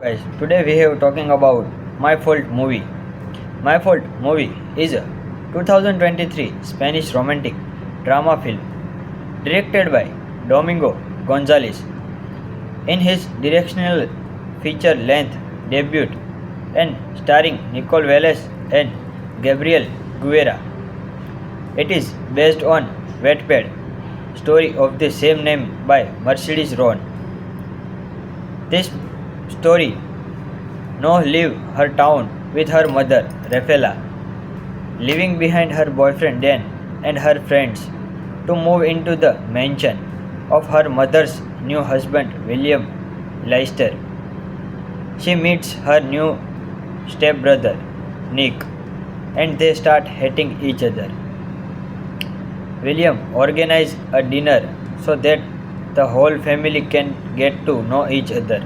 Guys, today we have talking about My Fault movie. My Fault movie is a 2023 Spanish romantic drama film directed by Domingo Gonzalez. In his directional feature-length debut and starring Nicole Velez and Gabriel Guerra, it is based on Wattpad story of the same name by Mercedes Ron. This story now leave her town with her mother, Rafaela, leaving behind her boyfriend Dan and her friends to move into the mansion of her mother's new husband, William Leicester. She meets her new stepbrother, Nick, and they start hating each other. William organizes a dinner so that the whole family can get to know each other.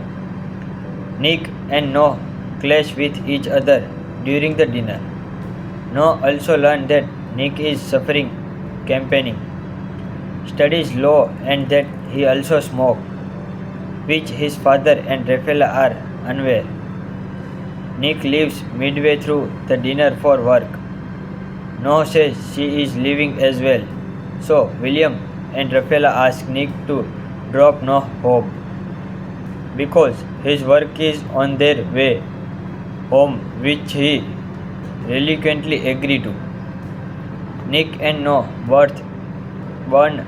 Nick and Noah clash with each other during the dinner. Noah also learns that Nick is suffering campaigning, studies law, and that he also smokes, which his father and Rafaela are unaware. Nick leaves midway through the dinner for work. Noah says she is leaving as well, so William and Rafaela ask Nick to drop Noah home because his work is on their way home, which he reluctantly agree to. Nick and Noah both burn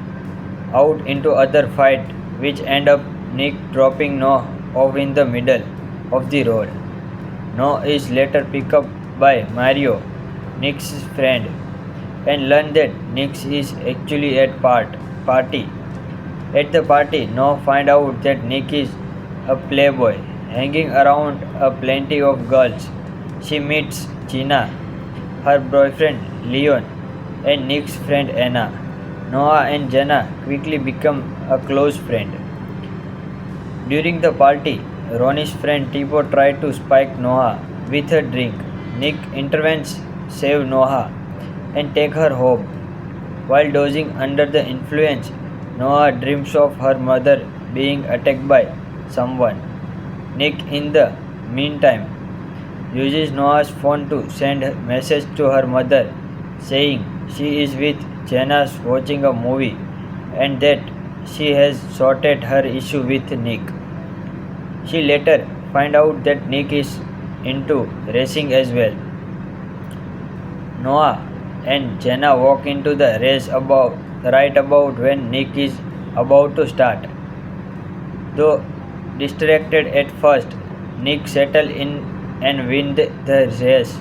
out into other fight, which end up Nick dropping Noah off in the middle of the road. Noah is later picked up by Mario, Nick's friend, and learn that Nick is actually at party. At the party, Noah find out that Nick is a playboy, hanging around a plenty of girls. She meets Gina, her boyfriend Leon, and Nick's friend Anna. Noah and Jenna quickly become a close friend. During the party, Ronnie's friend Tipo tried to spike Noah with a drink. Nick intervenes, save Noah, and take her home. While dozing under the influence, Noah dreams of her mother being attacked by someone. Nick, in the meantime, uses Noah's phone to send a message to her mother saying she is with Jenna watching a movie and that she has sorted her issue with Nick. She later finds out that Nick is into racing as well. Noah and Jenna walk into the race right about when Nick is about to start. Though distracted at first, Nick settles in and wins the race.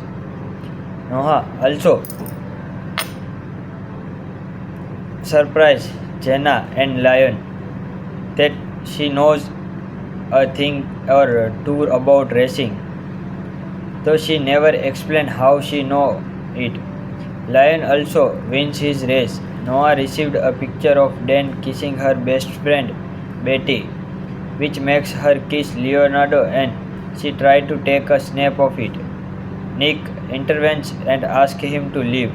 Noah also surprises Jenna and Lion that she knows a thing or two about racing, though she never explains how she knows it. Lion also wins his race. Noah received a picture of Dan kissing her best friend Betty, which makes her kiss Leonardo, and she tried to take a snap of it. Nick intervenes and asks him to leave,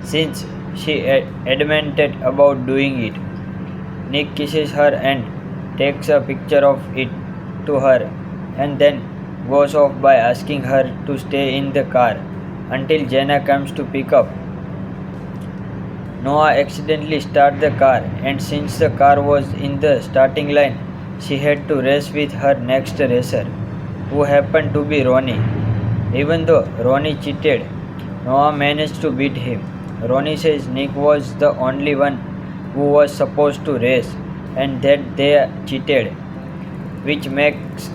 since she adamant about doing it. Nick kisses her and takes a picture of it to her, and then goes off by asking her to stay in the car until Jenna comes to pick up. Noah accidentally starts the car, and since the car was in the starting line, she had to race with her next racer, who happened to be Ronnie. Even though Ronnie cheated, Noah managed to beat him. Ronnie says Nick was the only one who was supposed to race and that they cheated, which makes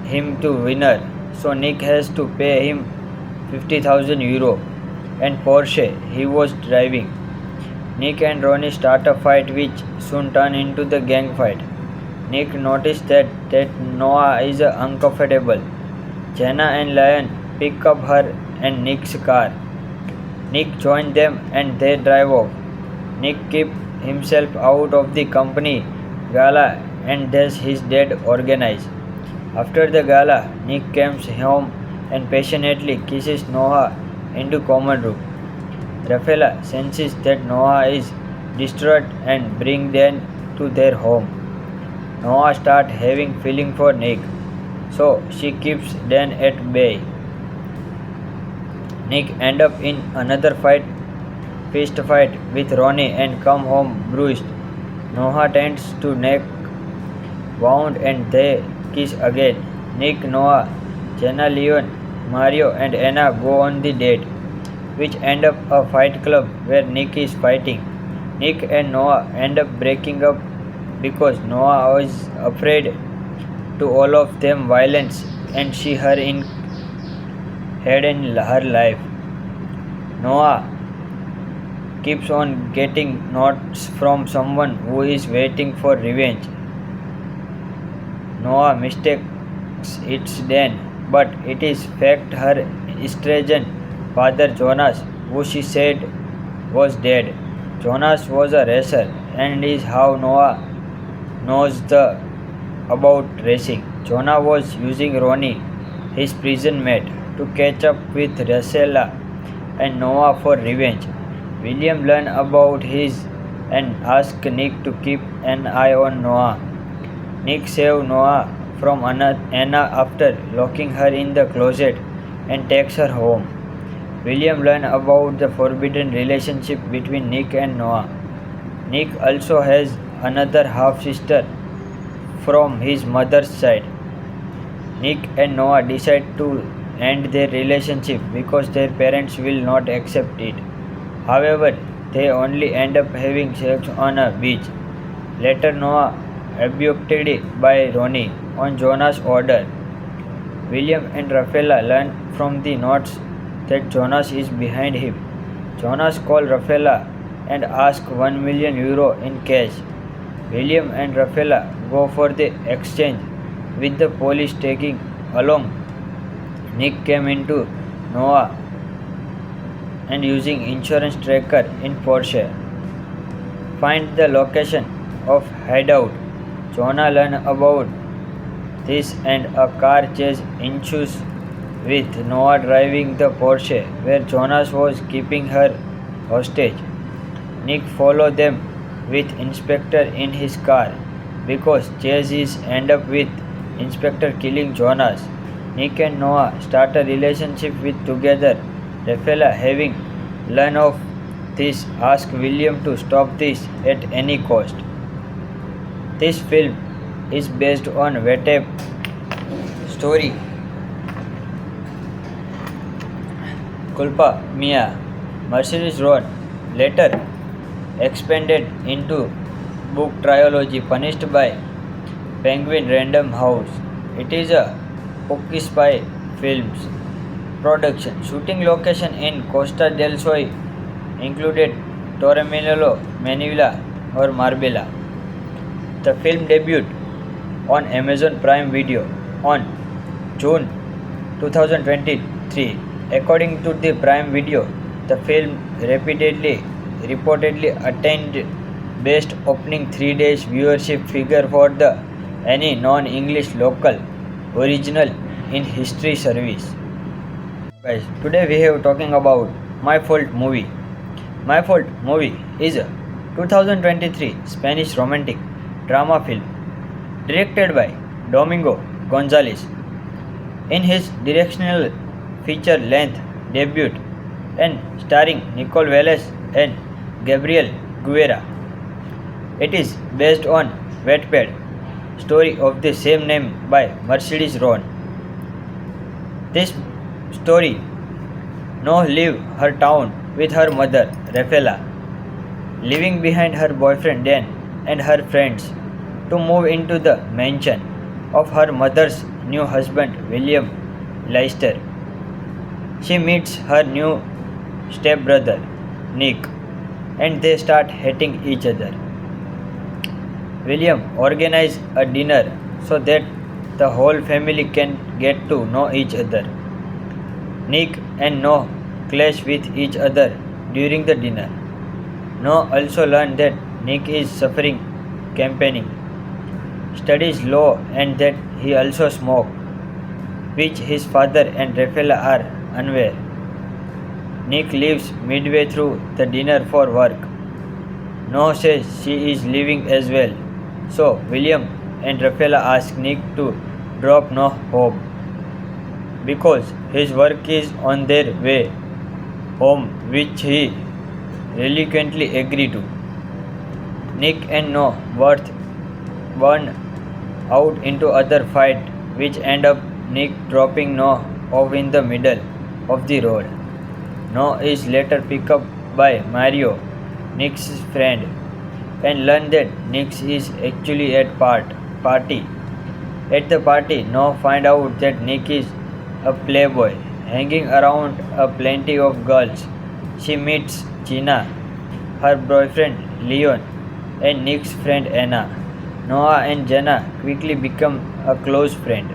him the winner. So Nick has to pay him 50,000 euro and Porsche he was driving. Nick and Ronnie start a fight which soon turns into the gang fight. Nick noticed that Noah is uncomfortable. Jenna and Lion pick up her and Nick's car. Nick joins them and they drive off. Nick keeps himself out of the company gala and does his dad organize. After the gala, Nick comes home and passionately kisses Noah into common room. Rafaela senses that Noah is distraught and brings them to their home. Noah starts having feeling for Nick, so she keeps Dan at bay. Nick ends up in another fist fight with Ronnie and come home bruised. Noah tends to neck wound and they kiss again. Nick, Noah, Jenna, Leon, Mario and Anna go on the date, which end up a fight club where Nick is fighting. Nick and Noah end up breaking up because Noah was afraid to all of them violence and she her in had in her life. Noah keeps on getting notes from someone who is waiting for revenge. Noah mistakes it's Dan, but it is fact her estranged father Jonas, who she said was dead. Jonas was a racer and is how Noah knows about racing. Jonah was using Ronnie, his prison mate, to catch up with Rosella and Noah for revenge. William learned about his and asked Nick to keep an eye on Noah. Nick saved Noah from Anna after locking her in the closet and takes her home. William learned about the forbidden relationship between Nick and Noah. Nick also has another half sister from his mother's side. Nick and Noah decide to end their relationship because their parents will not accept it. However, they only end up having sex on a beach. Later, Noah abducted by Ronnie on Jonah's order. William and Rafaela learn from the notes that Jonas is behind him. Jonas calls Rafaela and asks €1 million in cash. William and Rafaela go for the exchange, with the police taking along. Nick came into Noah and using insurance tracker in Porsche. Find the location of hideout. Jonah learned about this and a car chase ensues with Noah driving the Porsche where Jonas was keeping her hostage. Nick followed them with Inspector in his car because chases end up with Inspector killing Jonas. Nick and Noah start a relationship with together. Rafaela, having learned of this, asks William to stop this at any cost. This film is based on Wetep story Culpa Mia. Mercedes Road, later expanded into book trilogy punished by Penguin Random House. It is a Pookie Spy Films production. Shooting location in Costa del Sol included Torremolinos, Manila or Marbella. The film debuted on Amazon Prime Video on June 2023. According to the Prime Video, the film reportedly attained best opening 3 days viewership figure for the any non-English local original in history service. Guys, today we have talking about My Fault movie. My Fault movie is a 2023 Spanish romantic drama film directed by Domingo Gonzalez. In his directional feature-length debut and starring Nicole Velez and Gabriel Guerra. It is based on Wattpad story of the same name by Mercedes Ron. This story now leaves her town with her mother Rafaela, leaving behind her boyfriend Dan and her friends to move into the mansion of her mother's new husband William Leicester. She meets her new stepbrother Nick and they start hating each other. William organizes a dinner so that the whole family can get to know each other. Nick and Noah clash with each other during the dinner. Noah also learns that Nick is suffering campaigning, studies law and that he also smokes, which his father and Rafaela are unaware. Nick leaves midway through the dinner for work. Noah says she is leaving as well, so William and Rafaela ask Nick to drop Noah home because his work is on their way home, which he reluctantly agreed to. Nick and Noah burn out into other fight, which end up Nick dropping Noah off in the middle of the road. Noah is later picked up by Mario, Nick's friend, and learn that Nick is actually at party. At the party, Noah find out that Nick is a playboy, hanging around a plenty of girls. She meets Gina, her boyfriend Leon, and Nick's friend Anna. Noah and Jenna quickly become a close friend.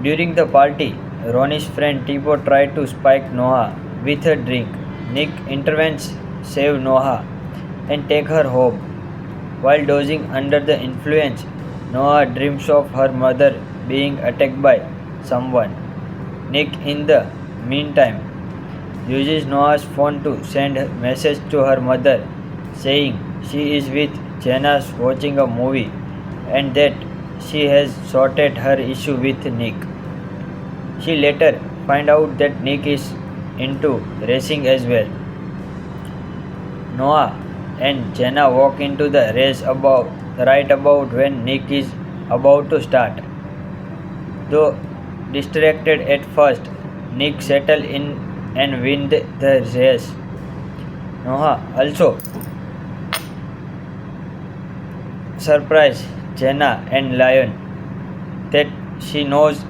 During the party, Ronnie's friend Tipo tried to spike Noah with a drink. Nick intervenes, save Noah, and take her home. While dozing under the influence, Noah dreams of her mother being attacked by someone. Nick, in the meantime, uses Noah's phone to send a message to her mother saying she is with Jenna's watching a movie and that she has sorted her issue with Nick. She later finds out that Nick is into racing as well. Noah and Jenna walk into the race right about when Nick is about to start. Though distracted at first, Nick settles in and wins the race. Noah also surprise Jenna and Lion that she knows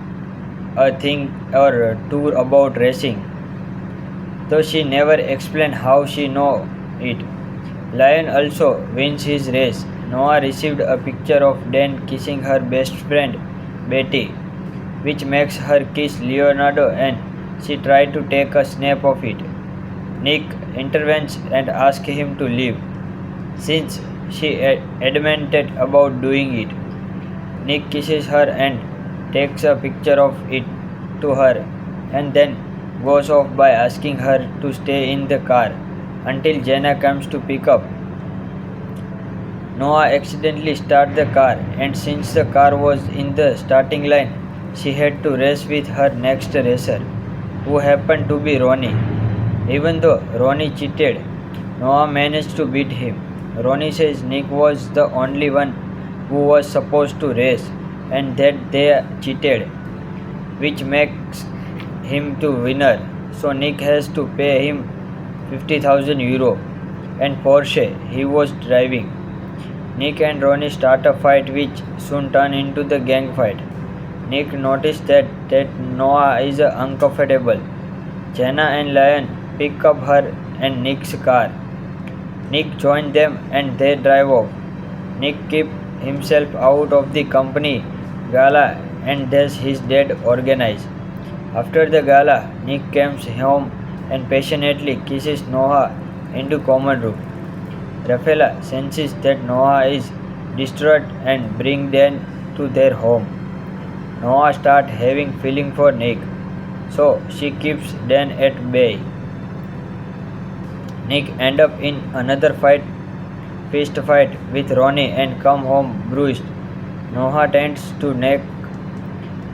a thing or two about racing, though she never explains how she know it. Lion also wins his race. Noah received a picture of Dan kissing her best friend Betty, which makes her kiss Leonardo and she tried to take a snap of it. Nick intervenes and asks him to leave, since she adamant about doing it. Nick kisses her and takes a picture of it to her and then goes off by asking her to stay in the car until Jenna comes to pick up. Noah accidentally starts the car, and since the car was in the starting line, she had to race with her next racer, who happened to be Ronnie. Even though Ronnie cheated, Noah managed to beat him. Ronnie says Nick was the only one who was supposed to race and that they cheated, which makes him the winner. So Nick has to pay him €50,000 and Porsche he was driving. Nick and Ronnie start a fight which soon turns into the gang fight. Nick noticed that Noah is uncomfortable. Jenna and Lion pick up her and Nick's car. Nick joins them and they drive off. Nick keeps himself out of the company gala and thus his dad organized. After the gala, Nick comes home and passionately kisses Noah into common room. Rafaela senses that Noah is distraught and brings Dan to their home. Noah starts having feeling for Nick, so she keeps Dan at bay. Nick ends up in another fist fight with Ronnie and come home bruised. Noah tends to Nick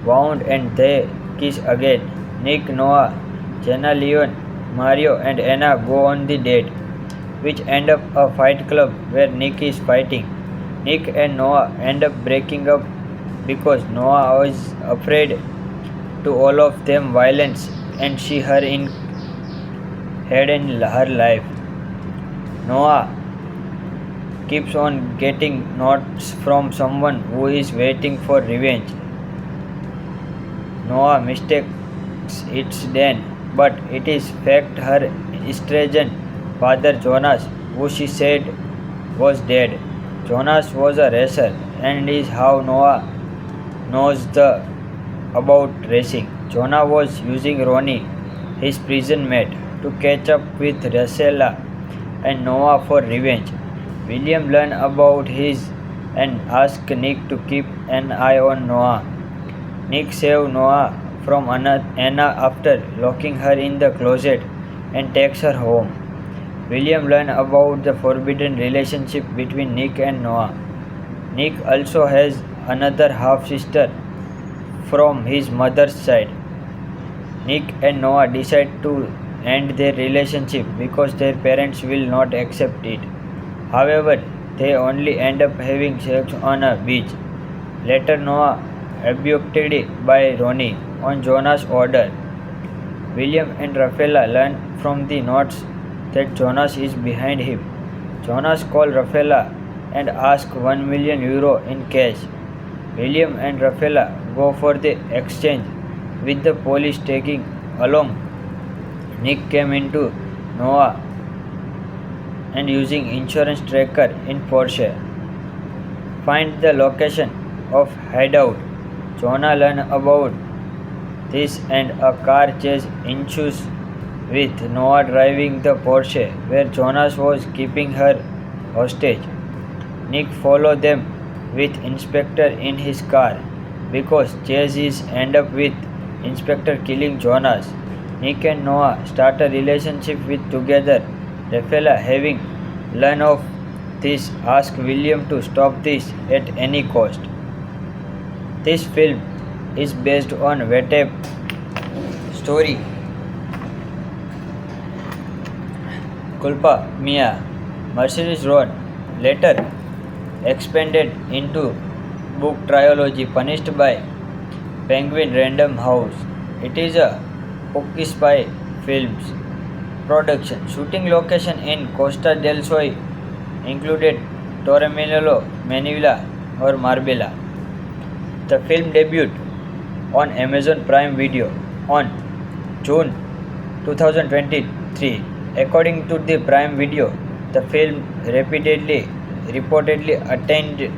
wound and they kiss again. Nick, Noah, Jenna, Leon, Mario and Anna go on the date, which end up a fight club where Nick is fighting. Nick and Noah end up breaking up because Noah was afraid to all of them violence and she her in had in her life. Noah keeps on getting notes from someone who is waiting for revenge. Noah mistakes it's Dan, but it is fact her estranged father Jonas, who she said was dead. Jonas was a racer and is how Noah knows about racing. Jonah was using Ronnie, his prison mate, to catch up with Racela and Noah for revenge. William learns about his and asks Nick to keep an eye on Noah. Nick saves Noah from Anna after locking her in the closet and takes her home. William learns about the forbidden relationship between Nick and Noah. Nick also has another half sister from his mother's side. Nick and Noah decide to end their relationship because their parents will not accept it. However, they only end up having sex on a beach. Later, Noah abducted by Ronnie on Jonah's order. William and Rafaela learn from the notes that Jonas is behind him. Jonas calls Rafaela and asks €1 million in cash. William and Rafaela go for the exchange, with the police taking along. Nick came into Noah and using insurance tracker in Porsche. Find the location of hideout. Jonah learn about this and a car chase ensues with Noah driving the Porsche where Jonas was keeping her hostage. Nick follow them with Inspector in his car because chases end up with Inspector killing Jonas. Nick and Noah start a relationship with together. Rafaela, having learned of this, asks William to stop this at any cost. This film is based on Wetep story Culpa Mia. Mercedes Ron, later expanded into book trilogy Punished by Penguin Random House. It is a Hockey Spy Films production. Shooting location in Costa del Sol included Torremolinos, Manila, or Marbella. The film debuted on Amazon Prime Video on June 2023. According to the Prime Video, the film reportedly attained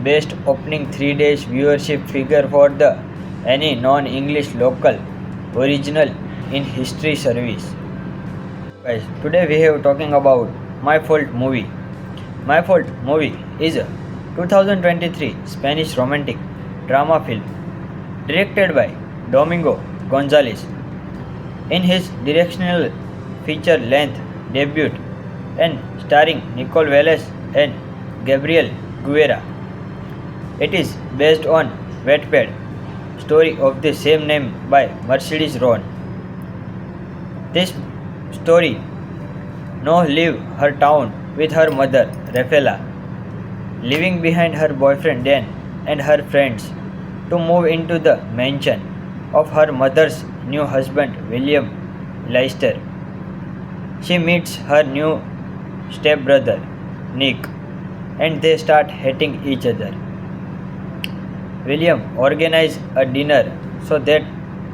best opening 3 days viewership figure for the any non-English local original in history service. Guys, today we have talking about My Fault movie. My Fault movie is a 2023 Spanish romantic drama film directed by Domingo Gonzalez. In his directional feature-length debut and starring Nicole Velez and Gabriel Guerra. It is based on Wattpad story of the same name by Mercedes Ron. This story now leave her town with her mother Rafaela, leaving behind her boyfriend Dan and her friends to move into the mansion of her mother's new husband William Leicester. She meets her new stepbrother Nick and they start hating each other. William organizes a dinner so that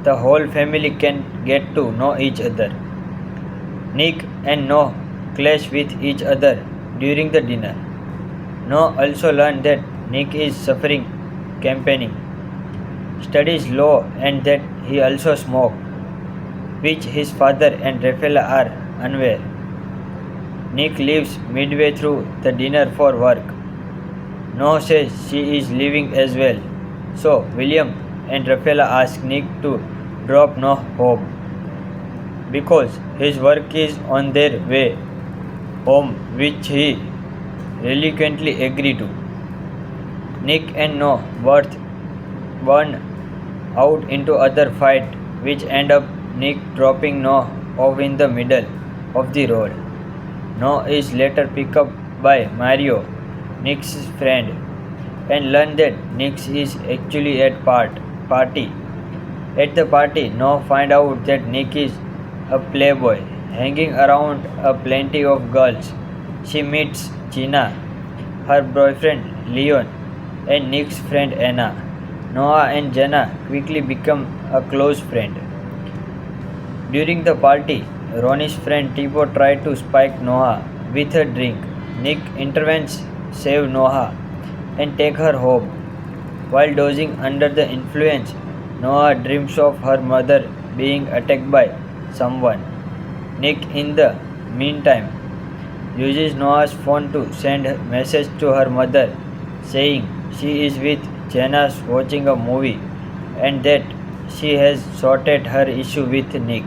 the whole family can get to know each other. Nick and Noah clash with each other during the dinner. Noah also learns that Nick is suffering campaigning, studies law, and that he also smokes, which his father and Rafaela are unaware. Nick leaves midway through the dinner for work. Noah says she is leaving as well, so William and Rafaela ask Nick to drop Noah home because his work is on their way home, which he reluctantly agrees to. Nick and Noah both burn out into other fight, which end up Nick dropping Noah off in the middle of the road. Noah is later picked up by Mario, Nick's friend, and learn that Nick is actually at party. At the party, Noah find out that Nick is a playboy, hanging around a plenty of girls. She meets Gina, her boyfriend Leon, and Nick's friend Anna. Noah and Jenna quickly become a close friend. During the party, Ronnie's friend Tipo tried to spike Noah with a drink. Nick intervenes, save Noah, and take her home. While dozing under the influence, Noah dreams of her mother being attacked by someone. Nick, in the meantime, uses Noah's phone to send a message to her mother saying she is with Jenna watching a movie and that she has sorted her issue with Nick.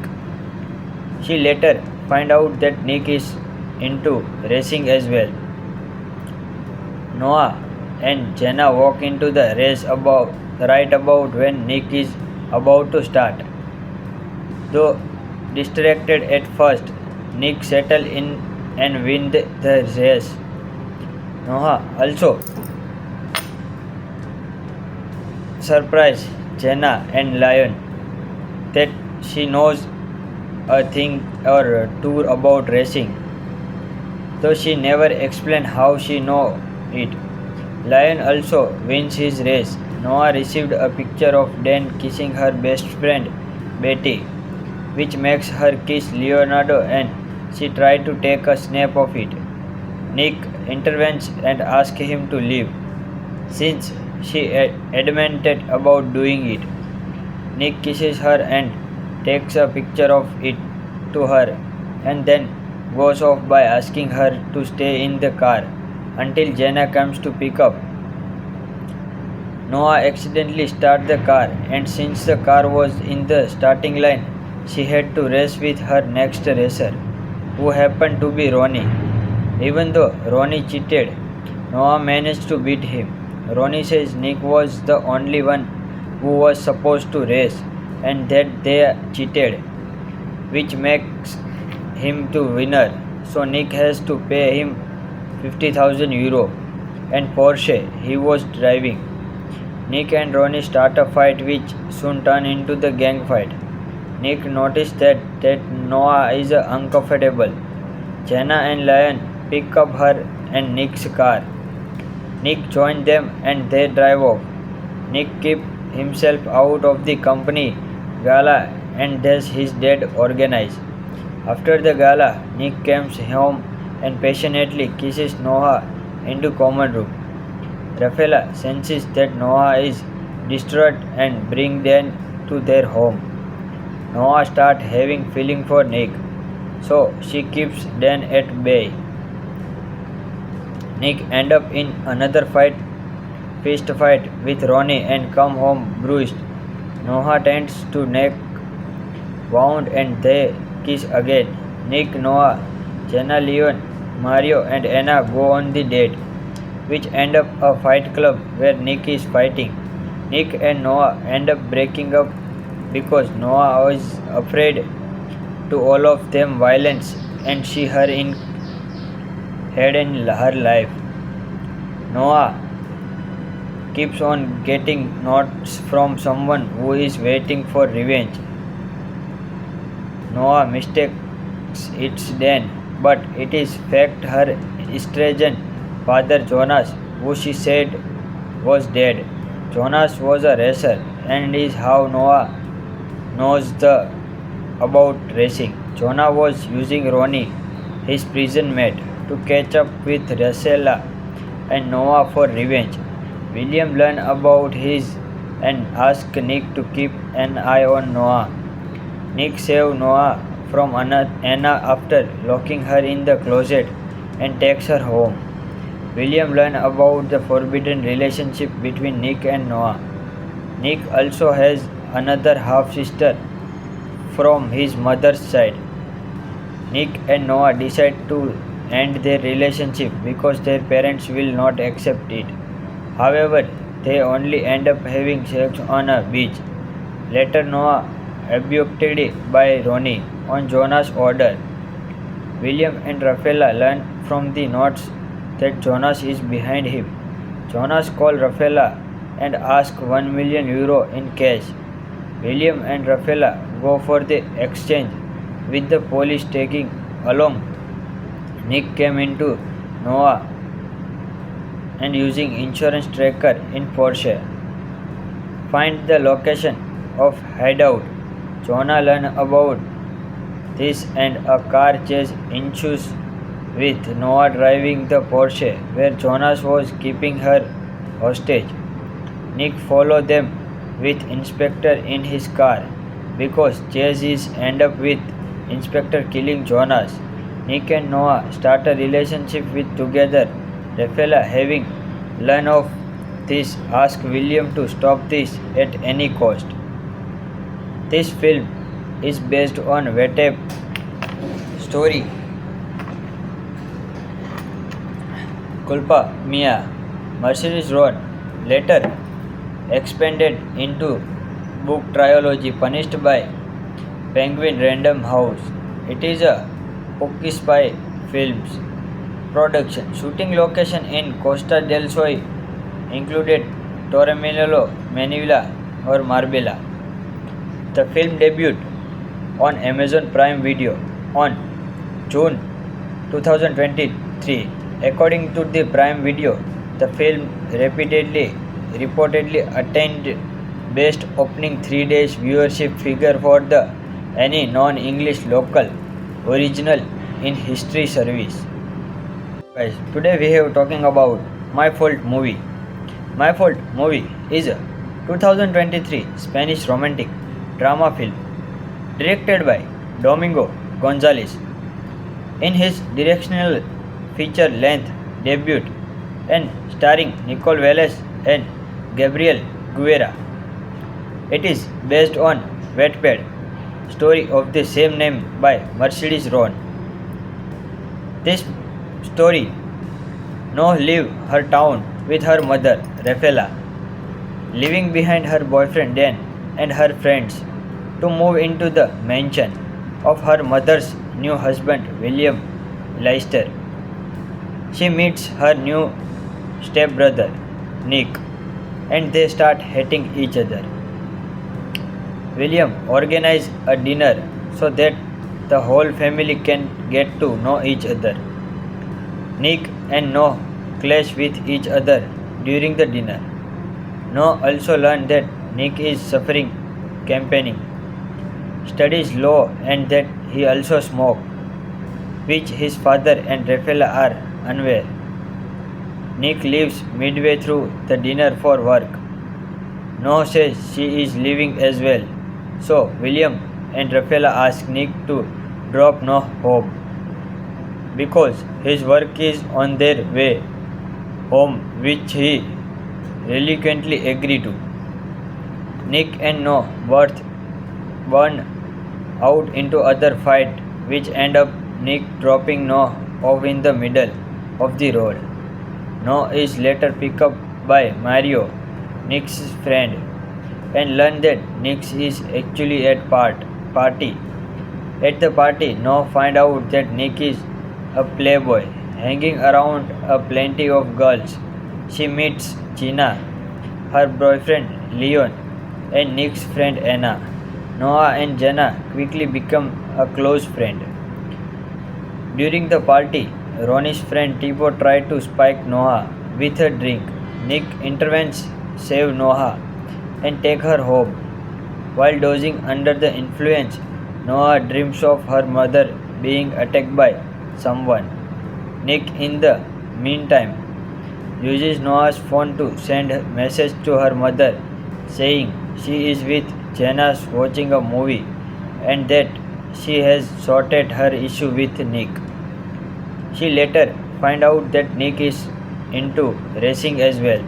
She later finds out that Nick is into racing as well. Noah and Jenna walk into the race right about when Nick is about to start. Though distracted at first, Nick settle in and win the race. Noah also surprise Jenna and Lion that she knows a thing or two about racing, though she never explained how she know it. Lion also wins his race. Noah received a picture of Dan kissing her best friend Betty, which makes her kiss Leonardo and she tried to take a snap of it. Nick intervenes and asks him to leave, since she adamant about doing it. Nick kisses her and takes a picture of it to her and then goes off by asking her to stay in the car until Jenna comes to pick up. Noah accidentally started the car, and since the car was in the starting line, she had to race with her next racer, who happened to be Ronnie. Even though Ronnie cheated, Noah managed to beat him. Ronnie says Nick was the only one who was supposed to race and that they cheated, which makes him the winner. So Nick has to pay him 50,000 euro and Porsche he was driving. Nick and Ronnie start a fight which soon turns into the gang fight. Nick noticed that Noah is uncomfortable. Jenna and Lion pick up her and Nick's car. Nick joins them and they drive off. Nick keeps himself out of the company gala and thus his dad organized. After the gala, Nick comes home and passionately kisses Noah into common room. Rafaela senses that Noah is distraught and brings them to their home. Noah starts having feeling for Nick, so she keeps Dan at bay. Nick ends up in another fist fight with Ronnie and come home bruised. Noah tends to neck wound and they kiss again. Nick, Noah, Jenna, Leon, Mario and Anna go on the date, which end up a fight club where Nick is fighting. Nick and Noah end up breaking up because Noah was afraid to all of them violence and she had in her life. Noah keeps on getting notes from someone who is waiting for revenge. Noah mistakes it's Dan, but it is fact her estranged father Jonas, who she said was dead. Jonas was a racer and is how Noah knows about racing. Jonah was using Ronnie, his prison mate, to catch up with Rosella and Noah for revenge. William learned about his and asked Nick to keep an eye on Noah. Nick saved Noah from Anna after locking her in the closet and takes her home. William learned about the forbidden relationship between Nick and Noah. Nick also has another half sister from his mother's side. Nick and Noah decide to end their relationship because their parents will not accept it. However, they only end up having sex on a beach. Later, Noah abducted by Ronnie on Jonas' order. William and Rafaela learn from the notes that Jonas is behind him. Jonas calls Rafaela and asks 1 million euro in cash. William and Rafaela go for the exchange, with the police taking along. Nick came into Noah and using insurance tracker in Porsche. Find the location of hideout. Jonah learned about this and a car chase ensues with Noah driving the Porsche where Jonas was keeping her hostage. Nick followed them with Inspector in his car because chases end up with Inspector killing Jonas. Nick and Noah start a relationship with together. Rafaela, having learned of this, asks William to stop this at any cost. This film is based on Wetep story Culpa Mia Mercedes Rowan, later expanded into book trilogy punished by Penguin Random House. It is a Pookie Spy Films production. Shooting location in Costa del Sol included Torremolinos, Manila, or Marbella. The film debuted on Amazon Prime Video on June 2023. According to the Prime Video, the film reportedly attained best opening 3 days viewership figure for the any non-English local original in history service. Guys, today we have talking about My Fault movie. My Fault movie is a 2023 Spanish romantic drama film directed by Domingo Gonzalez. In his directional feature-length debut and starring Nicole Velez and Gabriel Guerra. It is based on Wattpad story of the same name by Mercedes Rowan. This story now leave her town with her mother Rafaela, leaving behind her boyfriend Dan and her friends to move into the mansion of her mother's new husband William Leicester. She meets her new stepbrother Nick and they start hating each other. William organizes a dinner so that the whole family can get to know each other. Nick and Noah clash with each other during the dinner. Noah also learns that Nick is suffering campaigning, studies law, and that he also smokes, which his father and Rafaela are unaware. Nick leaves midway through the dinner for work. Noah says she is leaving as well, so William and Rafaela ask Nick to drop Noah home because his work is on their way home, which he reluctantly agrees to. Nick and Noah both burn out into other fight, which end up Nick dropping Noah off in the middle of the road. Noah is later picked up by Mario, Nick's friend, and learn that Nick is actually at party. At the party, Noah find out that Nick is a playboy, hanging around a plenty of girls. She meets Gina, her boyfriend Leon, and Nick's friend Anna. Noah and Jenna quickly become a close friend. During the party, Ronnie's friend Tipo tried to spike Noah with a drink. Nick intervenes, save Noah, and take her home. While dozing under the influence, Noah dreams of her mother being attacked by someone. Nick, in the meantime, uses Noah's phone to send a message to her mother saying she is with Jenna watching a movie and that she has sorted her issue with Nick. She later finds out that Nick is into racing as well.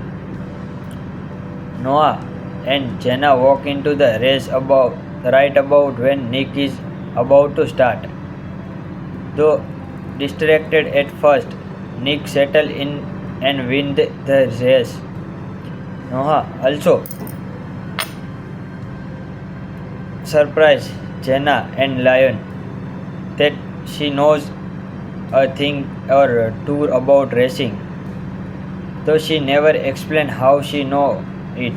Noah and Jenna walk into the race right about when Nick is about to start. Though distracted at first, Nick settles in and wins the race. Noah also surprise Jenna and Lion that she knows a thing or two about racing, though she never explains how she knows it.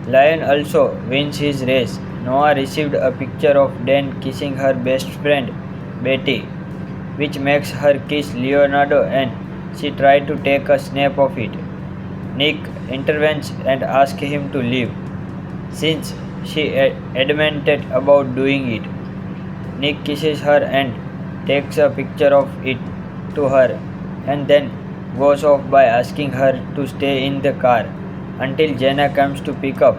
Lion also wins his race. Noah received a picture of Dan kissing her best friend Betty, which makes her kiss Leonardo, and she tried to take a snap of it. Nick intervenes and asks him to leave, since she adamant about doing it. Nick kisses her and takes a picture of it to her, and then goes off by asking her to stay in the car until Jenna comes to pick up.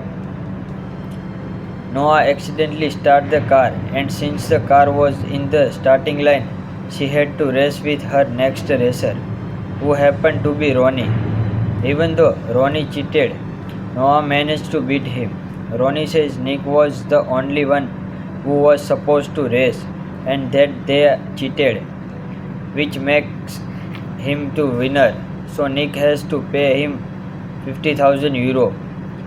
Noah accidentally starts the car, and since the car was in the starting line, she had to race with her next racer, who happened to be Ronnie. Even though Ronnie cheated, Noah managed to beat him. Ronnie says Nick was the only one who was supposed to race and that they cheated, which makes him the winner. So Nick has to pay him €50,000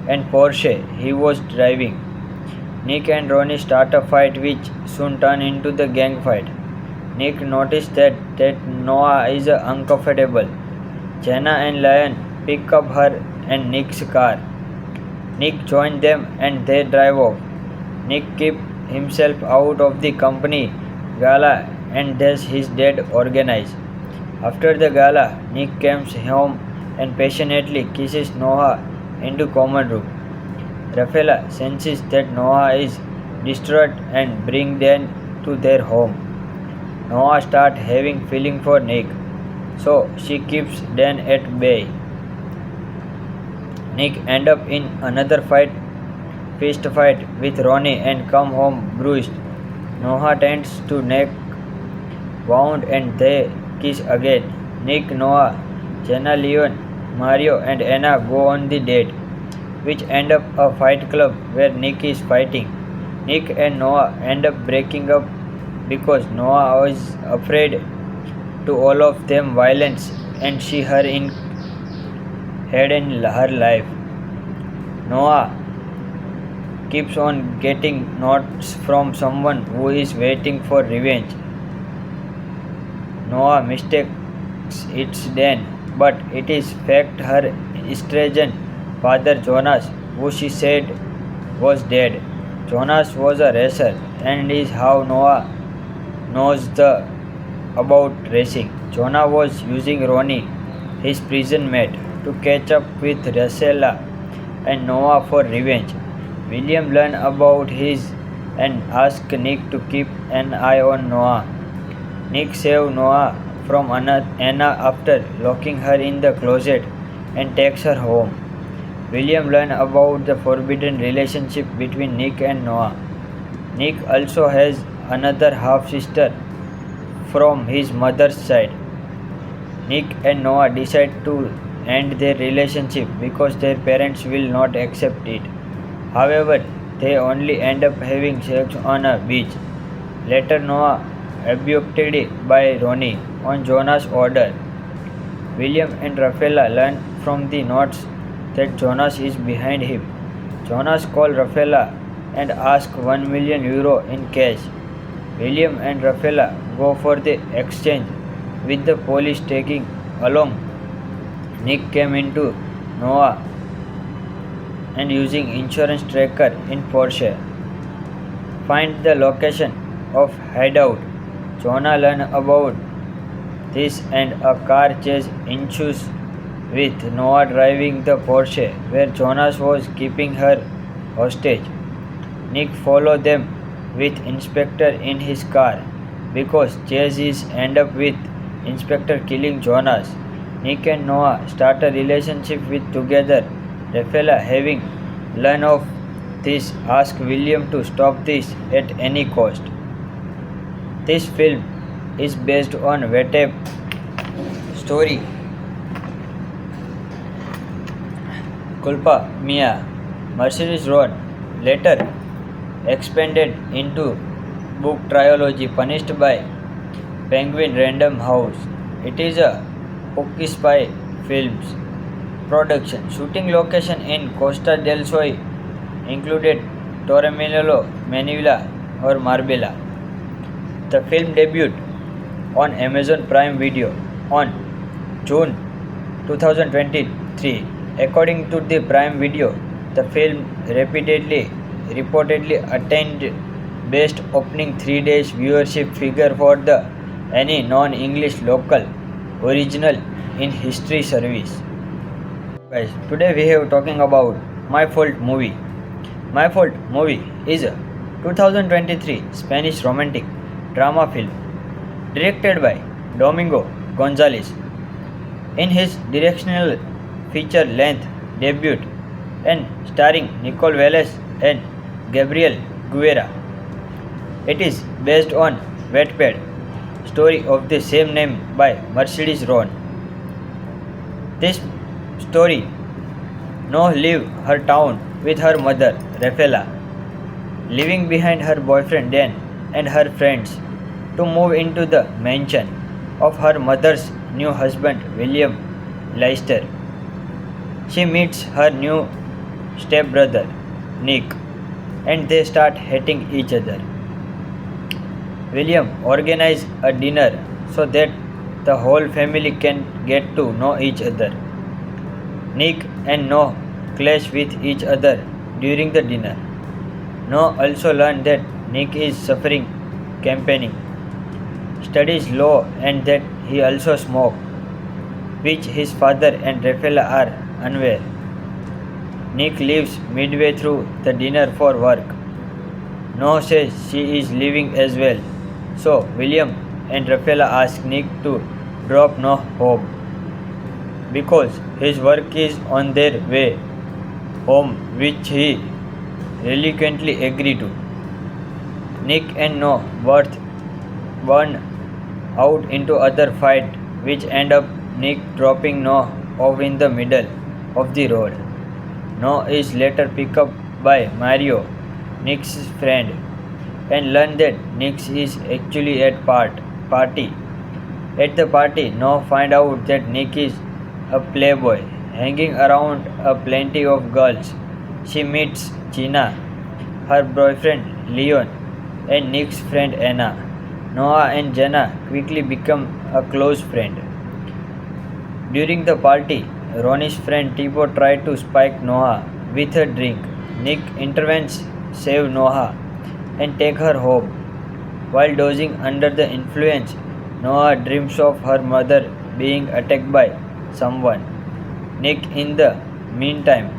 and Porsche he was driving. Nick and Ronnie start a fight which soon turns into the gang fight. Nick noticed that Noah is uncomfortable. Jenna and Lion pick up her and Nick's car. Nick joins them and they drive off. Nick keeps himself out of the company gala and thus his dad organized. After the gala, Nick comes home and passionately kisses Noah into common room. Rafaela senses that Noah is distraught and brings Dan to their home. Noah starts having feeling for Nick, so she keeps Dan at bay. Nick ends up in another fist fight with Ronnie and come home bruised. Noah tends to Nick wound and they kiss again. Nick, Noah, Jenna, Leon, Mario and Anna go on the date, which end up a fight club where Nick is fighting. Nick and Noah end up breaking up because Noah was afraid to all of them violence and she had in her life. Noah keeps on getting notes from someone who is waiting for revenge. Noah mistakes it's Dan, but it is fact her estranged father Jonas, who she said was dead. Jonas was a racer and is how Noah knows about racing. Jonah was using Ronnie, his prison mate, to catch up with Rosella and Noah for revenge. William learned about his and asked Nick to keep an eye on Noah. Nick saved Noah from Anna after locking her in the closet and takes her home. William learned about the forbidden relationship between Nick and Noah. Nick also has another half sister from his mother's side. Nick and Noah decide to end their relationship because their parents will not accept it. However, they only end up having sex on a beach. Later, Noah abducted by Ronnie on Jonas' order. William and Rafaela learn from the notes that Jonas is behind him. Jonas calls Rafaela and asks €1,000,000 in cash. William and Rafaela go for the exchange, with the police taking along. Nick came into Noah and using insurance tracker in Porsche. Find the location of hideout. Jonah learned about this and a car chase ensues with Noah driving the Porsche where Jonas was keeping her hostage. Nick followed them with Inspector in his car because chases end up with Inspector killing Jonas. Nick and Noah start a relationship with together. Rafaela, having learned of this, asks William to stop this at any cost. This film is based on Wetep story Culpa Mia. Mercedes Road later expanded into book trilogy Punished by Penguin Random House. It is a Pookie Spy Films production. Shooting location in Costa del Sol included Torremolinos, Manila or Marbella. The film debuted on Amazon Prime Video on June 2023. According to the Prime Video, the film reportedly attained best opening 3 days viewership figure for the any non-English local original in history service. Guys, today we have talking about My Fault movie. My Fault movie is a 2023 Spanish romantic drama film directed by Domingo Gonzalez. In his directional feature-length debut and starring Nicole Velez and Gabriel Guerra. It is based on Wattpad story of the same name by Mercedes Ron. This story now leave her town with her mother Rafaela, leaving behind her boyfriend Dan and her friends to move into the mansion of her mother's new husband William Leicester. She meets her new stepbrother, Nick, and they start hating each other. William organizes a dinner so that the whole family can get to know each other. Nick and Noah clash with each other during the dinner. Noah also learns that Nick is suffering campaigning, studies law, and that he also smokes, which his father and Rafaela are unaware. Nick leaves midway through the dinner for work. Noah says she is leaving as well, so William and Rafaela ask Nick to drop Noah home because his work is on their way home, which he reluctantly agrees to. Nick and Noah both burn out into other fight, which end up Nick dropping Noah off in the middle of the road. Noah is later picked up by Mario, Nick's friend, and learn that Nick is actually at party. At the party, Noah find out that Nick is a playboy, hanging around a plenty of girls. She meets Gina, her boyfriend Leon, and Nick's friend Anna. Noah and Jenna quickly become a close friend. During the party, Ronnie's friend Tipo tried to spike Noah with a drink. Nick intervenes, save Noah, and take her home. While dozing under the influence, Noah dreams of her mother being attacked by someone. Nick, in the meantime,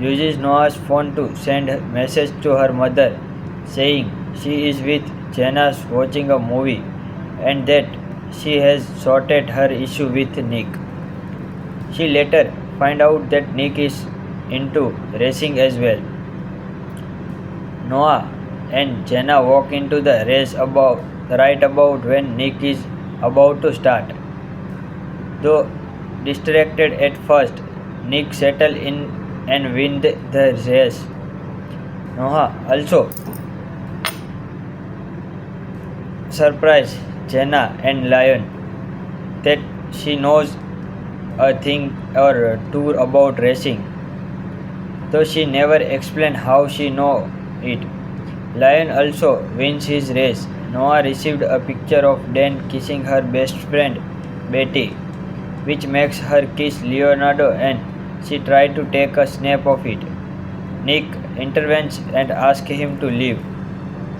uses Noah's phone to send a message to her mother saying she is with Jenna watching a movie and that she has sorted her issue with Nick. She later finds out that Nick is into racing as well. Noah and Jenna walk into the race right about when Nick is about to start. Though distracted at first, Nick settles in and wins the race. Noah also surprises Jenna and Lion that she knows a thing or two about racing, though she never explains how she knows it. Lion also wins his race. Noah received a picture of Dan kissing her best friend Betty, which makes her kiss Leonardo, and she tried to take a snap of it. Nick intervenes and asks him to leave,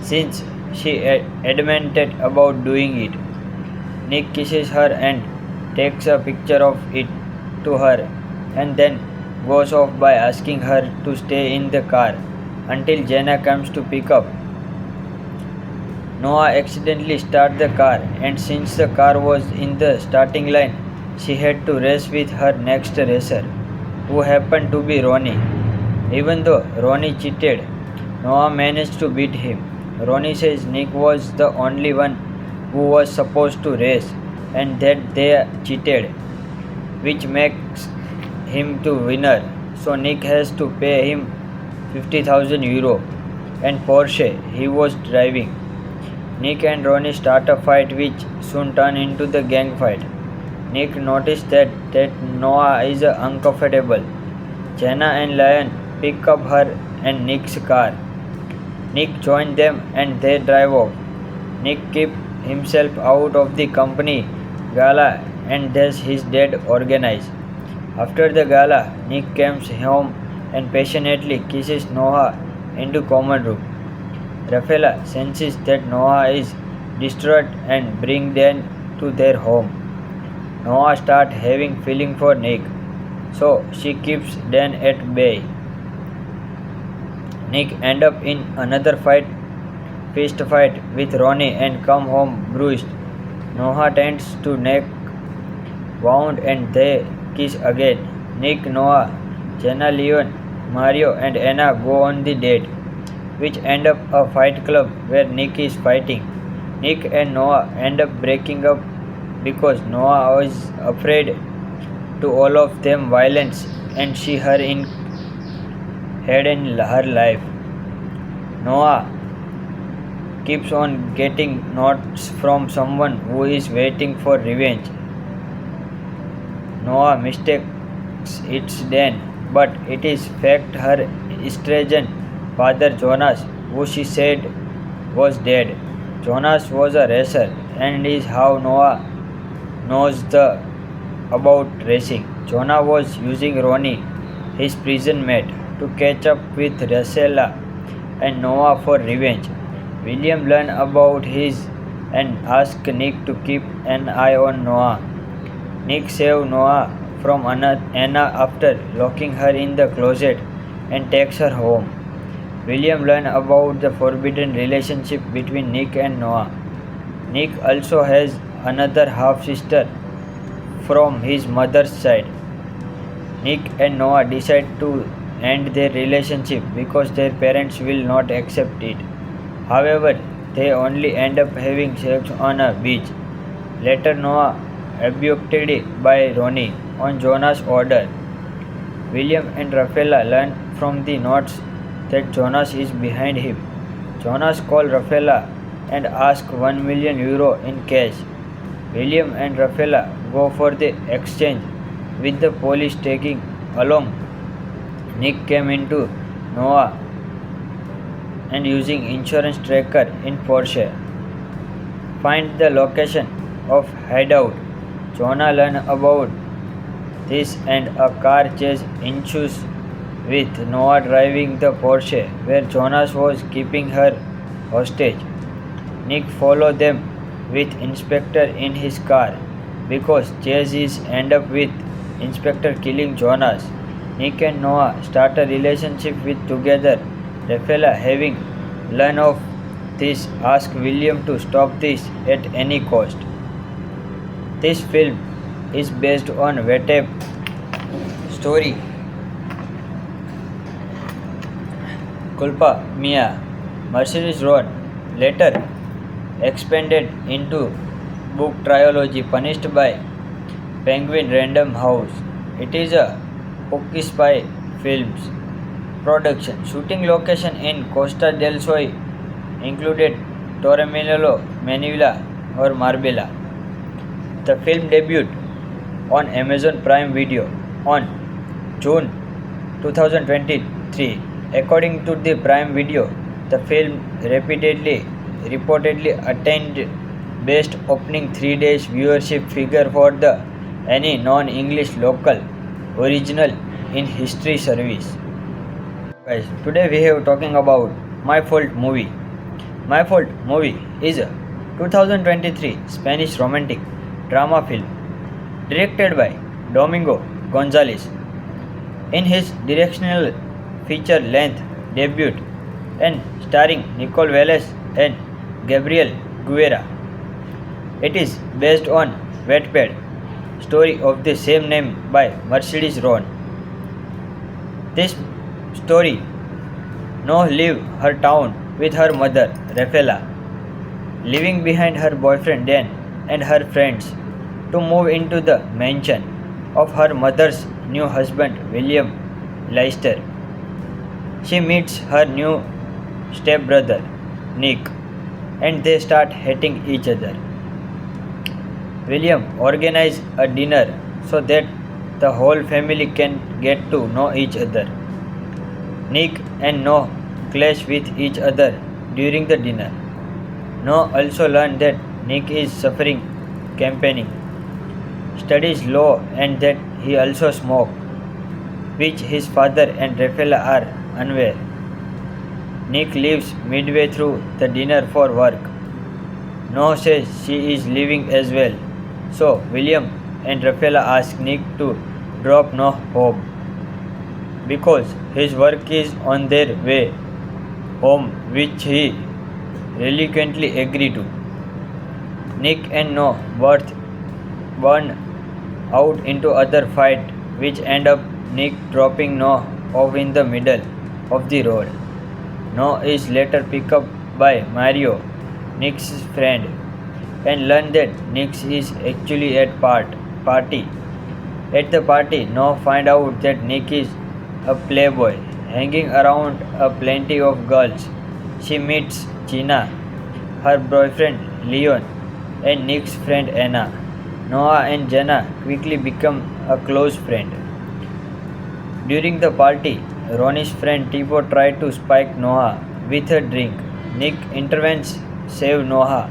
since she adamant about doing it. Nick kisses her and takes a picture of it to her, and then goes off by asking her to stay in the car until Jenna comes to pick up. Noah accidentally starts the car, and since the car was in the starting line, she had to race with her next racer, who happened to be Ronnie. Even though Ronnie cheated, Noah managed to beat him. Ronnie says Nick was the only one who was supposed to race and that they cheated, which makes him the winner. So Nick has to pay him 50,000 euro and Porsche he was driving. Nick and Ronnie start a fight which soon turns into the gang fight. Nick noticed that Noah is uncomfortable. Jenna and Lion pick up her and Nick's car. Nick joins them and they drive off. Nick keeps himself out of the company gala and thus his dad organized. After the gala, Nick comes home and passionately kisses Noah into common room. Rafaela senses that Noah is distraught and brings Dan to their home. Noah starts having feeling for Nick, so she keeps Dan at bay. Nick ends up in another fist fight with Ronnie and come home bruised. Noah tends to Nick wound and they kiss again. Nick, Noah, Jenna, Leon, Mario and Anna go on the date, which end up a fight club where Nick is fighting. Nick and Noah end up breaking up because Noah was afraid to all of them violence and she her in had in her life. Noah keeps on getting notes from someone who is waiting for revenge. Noah mistakes thinks it's Dan, but it is fact her estranged father Jonas, who she said was dead. Jonas was a racer and is how Noah knows about racing. Jonah was using Ronnie, his prison mate, to catch up with Rosella and Noah for revenge. William learned about his and asked Nick to keep an eye on Noah. Nick saved Noah from Anna after locking her in the closet and takes her home. William learned about the forbidden relationship between Nick and Noah. Nick also has another half sister from his mother's side. Nick and Noah decide to end their relationship because their parents will not accept it. However, they only end up having sex on a beach. Later, Noah abducted by Ronnie on Jonah's order. William and Rafaela learn from the notes that Jonas is behind him. Jonas calls Rafaela and asks €1 million in cash. William and Rafaela go for the exchange, with the police taking along Nick came into Noah and using insurance tracker in Porsche. Find the location of hideout. Jonah learn about this and a car chase ensues with Noah driving the Porsche where Jonas was keeping her hostage. Nick follow them with Inspector in his car because chases end up with Inspector killing Jonas. Nick and Noah start a relationship with together. Rafaela, having learned of this, asks William to stop this at any cost. This film is based on Wetep story Culpa Mia. Mercedes Road, later expanded into book trilogy Punished by Penguin Random House. It is a Pookie Spy Films production. Shooting location in Costa del Sol included Torremolinos, Manila, or Marbella. The film debuted on Amazon Prime Video on June 2023. According to the Prime Video, the film reportedly attained best opening 3 days viewership figure for the any non-English local original in history service. Guys, today we have talking about My Fault movie. My Fault movie is a 2023 Spanish romantic drama film directed by Domingo Gonzalez. In his directional feature-length debut and starring Nicole Velez and Gabriel Guerra. It is based on Wattpad story of the same name by Mercedes Ron. This story now leaves her town with her mother Rafaela, leaving behind her boyfriend Dan and her friends to move into the mansion of her mother's new husband William Leicester. She meets her new stepbrother Nick and they start hating each other. William organizes a dinner so that the whole family can get to know each other. Nick and Noah clash with each other during the dinner. Noah also learns that Nick is suffering campaigning, studies law, and that he also smokes, which his father and Rafaela are unaware. Nick leaves midway through the dinner for work. Noah says she is leaving as well, so William and Rafaela ask Nick to drop Noah home because his work is on their way home, which he reluctantly agrees to. Nick and Noah both burn out into other fight, which end up Nick dropping Noah off in the middle of the road. Noah is later picked up by Mario, Nick's friend, and learn that Nick is actually at party. At the party, Noah find out that Nick is a playboy, hanging around a plenty of girls. She meets Gina, her boyfriend Leon, and Nick's friend Anna. Noah and Jenna quickly become a close friend. During the party, Ronnie's friend Tipo tried to spike Noah with a drink. Nick intervenes, save Noah,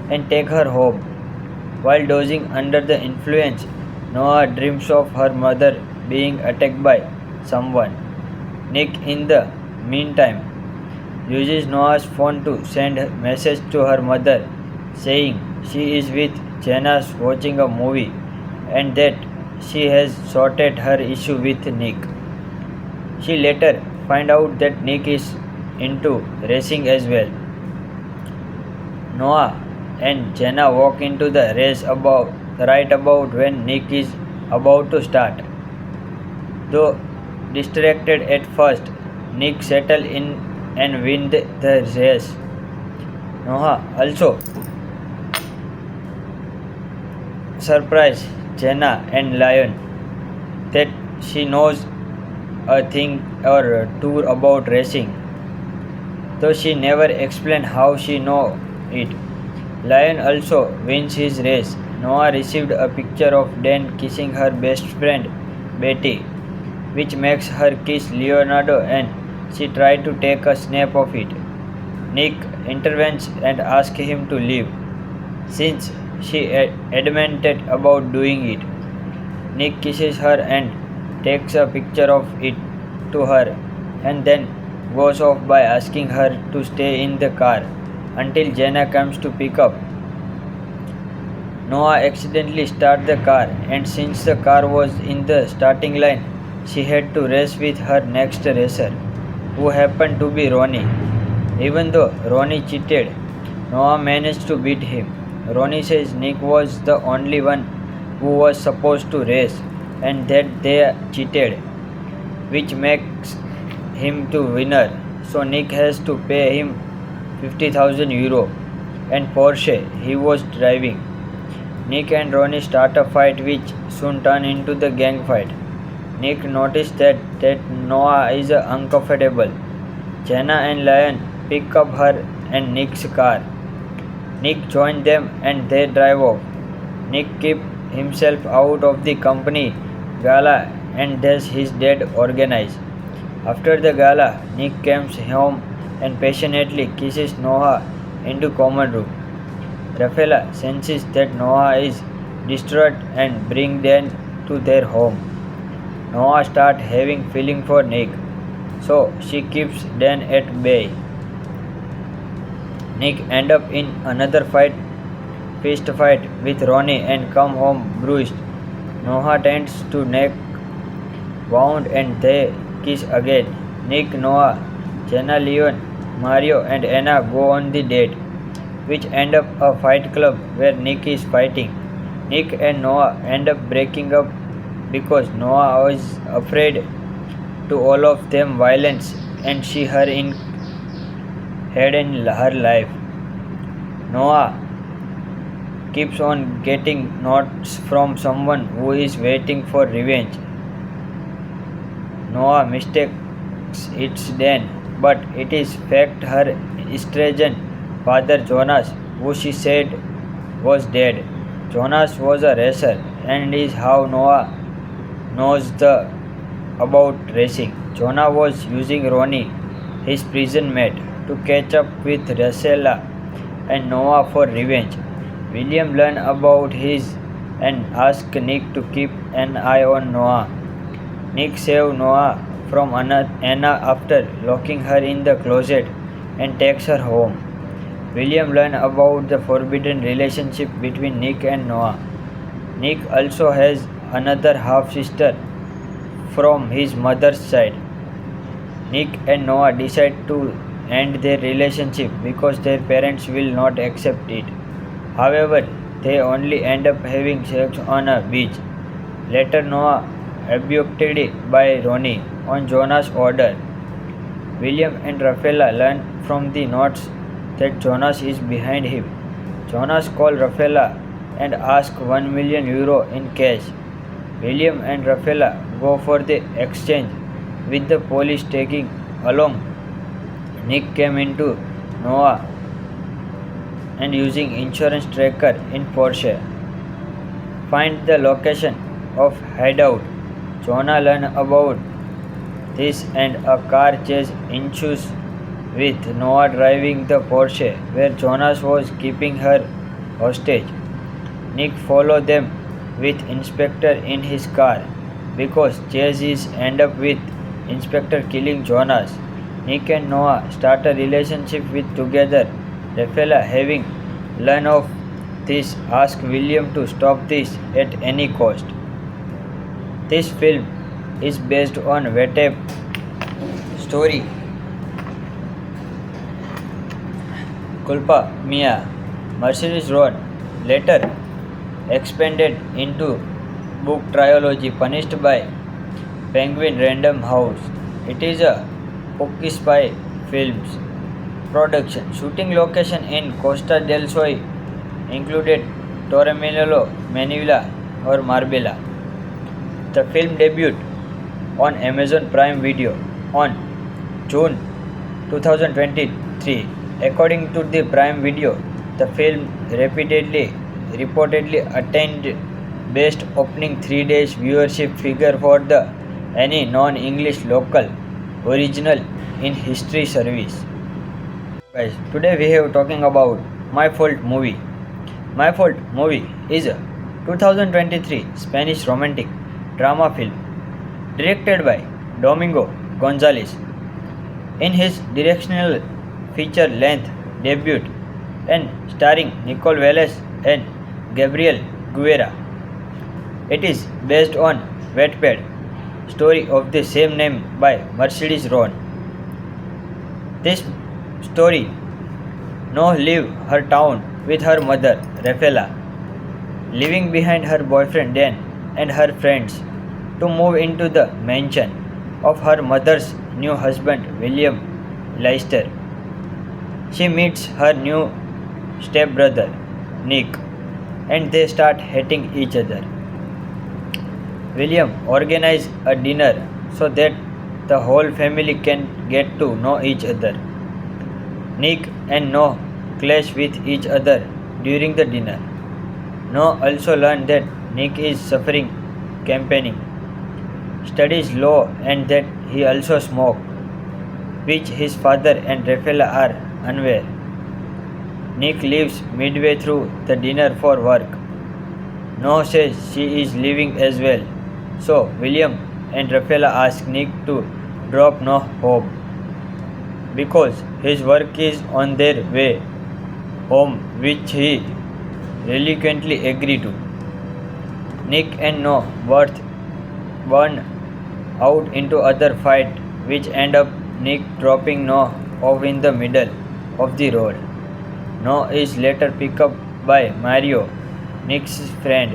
and take her home. While dozing under the influence, Noah dreams of her mother being attacked by someone. Nick, in the meantime, uses Noah's phone to send a message to her mother saying she is with Jenna watching a movie and that she has sorted her issue with Nick. She later finds out that Nick is into racing as well. Noah and Jenna walk into the race right about when Nick is about to start. Though distracted at first, Nick settles in and wins the race. Noah also surprises Jenna and Lion that she knows a thing or two about racing, though she never explains how she know it. Lion also wins his race. Noah received a picture of Dan kissing her best friend Betty, which makes her kiss Leonardo and she tried to take a snap of it. Nick intervenes and asks him to leave, since she adamant about doing it. Nick kisses her and takes a picture of it to her and then goes off by asking her to stay in the car until Jenna comes to pick up. Noah accidentally starts the car, and since the car was in the starting line, she had to race with her next racer, who happened to be Ronnie. Even though Ronnie cheated, Noah managed to beat him. Ronnie says Nick was the only one who was supposed to race and that they cheated, which makes him the winner. So Nick has to pay him 50,000 euro and Porsche he was driving. Nick and Ronnie start a fight which soon turns into the gang fight. Nick noticed that Noah is uncomfortable. Jenna and Lion pick up her and Nick's car. Nick joins them and they drive off. Nick keeps himself out of the company gala and does his dad organize. After the gala, Nick comes home and passionately kisses Noah into common room. Rafaela senses that Noah is distraught and brings Dan to their home. Noah starts having feeling for Nick, so she keeps Dan at bay. Nick ends up in another fist fight with Ronnie and come home bruised. Noah tends to Nick wound and they kiss again. Nick, Noah, Jenna, Leon, Mario and Anna go on the date, which end up a fight club where Nick is fighting. Nick and Noah end up breaking up because Noah was afraid to all of them violence and she her in had in her life. Noah keeps on getting notes from someone who is waiting for revenge. Noah mistakes it's Dan, but it is fact her estranged father Jonas, who she said was dead. Jonas was a racer and is how Noah knows about racing. Jonah was using Ronnie, his prison mate, to catch up with Rosella and Noah for revenge. William learns about his and asks Nick to keep an eye on Noah. Nick saves Noah from Anna after locking her in the closet and takes her home. William learns about the forbidden relationship between Nick and Noah. Nick also has another half-sister from his mother's side. Nick and Noah decide to end their relationship because their parents will not accept it. However, they only end up having sex on a beach. Later, Noah abducted by Ronnie on Jonah's order. William and Rafaela learn from the notes that Jonas is behind him. Jonas calls Rafaela and asks 1 million euro in cash. William and Rafaela go for the exchange, with the police taking along. Nick came into Noah and using insurance tracker in Porsche. Find the location of hideout. Jonah learns about this and a car chase ensues with Noah driving the Porsche where Jonas was keeping her hostage. Nick follows them with Inspector in his car because chases end up with Inspector killing Jonas. Nick and Noah start a relationship with together. Rafaela, having learned of this, asks William to stop this at any cost. This film is based on Wetep story Culpa Mia. Mercedes Road, later expanded into book trilogy punished by Penguin Random House. It is a Pookie Spy Films production. Shooting location in Costa del Sol included Torremolinos, Manila or Marbella. The film debuted on Amazon Prime Video on June 2023. According to the Prime Video, the film reportedly attained best opening 3 days viewership figure for the any non-English local original in history service. Guys, today we have talking about My Fault movie. My Fault movie is a 2023 Spanish romantic drama film directed by Domingo Gonzalez. In his directional feature-length debut and starring Nicole Velez and Gabriel Guerra. It is based on Wattpad story of the same name by Mercedes Ron. This story now leave her town with her mother Rafaela, leaving behind her boyfriend Dan and her friends to move into the mansion of her mother's new husband William Leicester. She meets her new stepbrother Nick and they start hating each other. William organizes a dinner so that the whole family can get to know each other. Nick and Noah clash with each other during the dinner. Noah also learns that Nick is suffering campaigning, studies law and that he also smokes, which his father and Rafaela are unaware. Nick leaves midway through the dinner for work. Noah says she is leaving as well, so William and Rafaela ask Nick to drop Noah home because his work is on their way home, which he reluctantly agrees to. Nick and Noah both burn out into other fight, which end up Nick dropping Noah off in the middle of the road. Noah is later picked up by Mario, Nick's friend,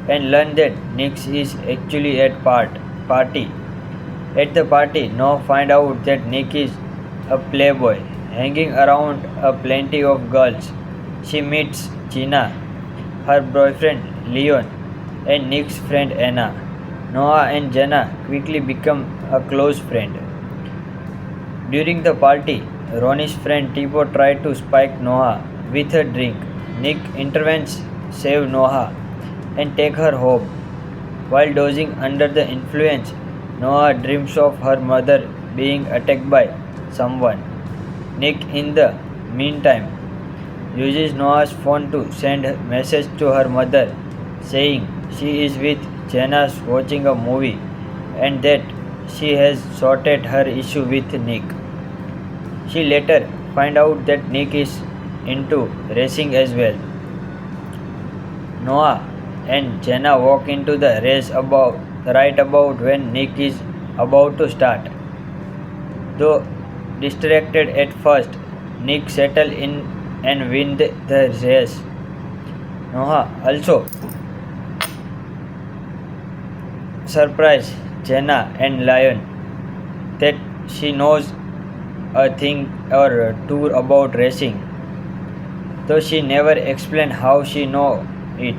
and learn that Nick is actually at party. At the party, Noah find out that Nick is a playboy, hanging around a plenty of girls. She meets Gina, her boyfriend Leon, and Nick's friend Anna. Noah and Jenna quickly become a close friend. During the party, Ronnie's friend Tipo tries to spike Noah with a drink. Nick intervenes, save Noah, and take her home. While dozing under the influence, Noah dreams of her mother being attacked by someone. Nick, in the meantime, uses Noah's phone to send a message to her mother saying she is with Jenna's watching a movie and that she has sorted her issue with Nick. She later finds out that Nick is into racing as well. Noah and Jenna walk into the race right about when Nick is about to start. Though distracted at first, Nick settles in and wins the race. Noah also surprises Jenna and Lion that she knows a thing or two about racing, though she never explains how she knows it.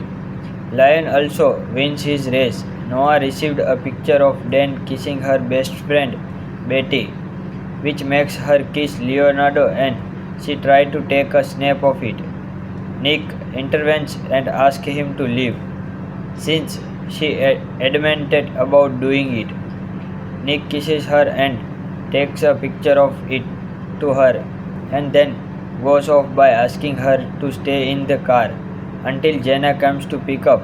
Lion also wins his race. Noah received a picture of Dan kissing her best friend Betty, which makes her kiss Leonardo and she tries to take a snap of it. Nick intervenes and asks him to leave, since she adamant about doing it. Nick kisses her and takes a picture of it to her and then goes off by asking her to stay in the car until Jenna comes to pick up.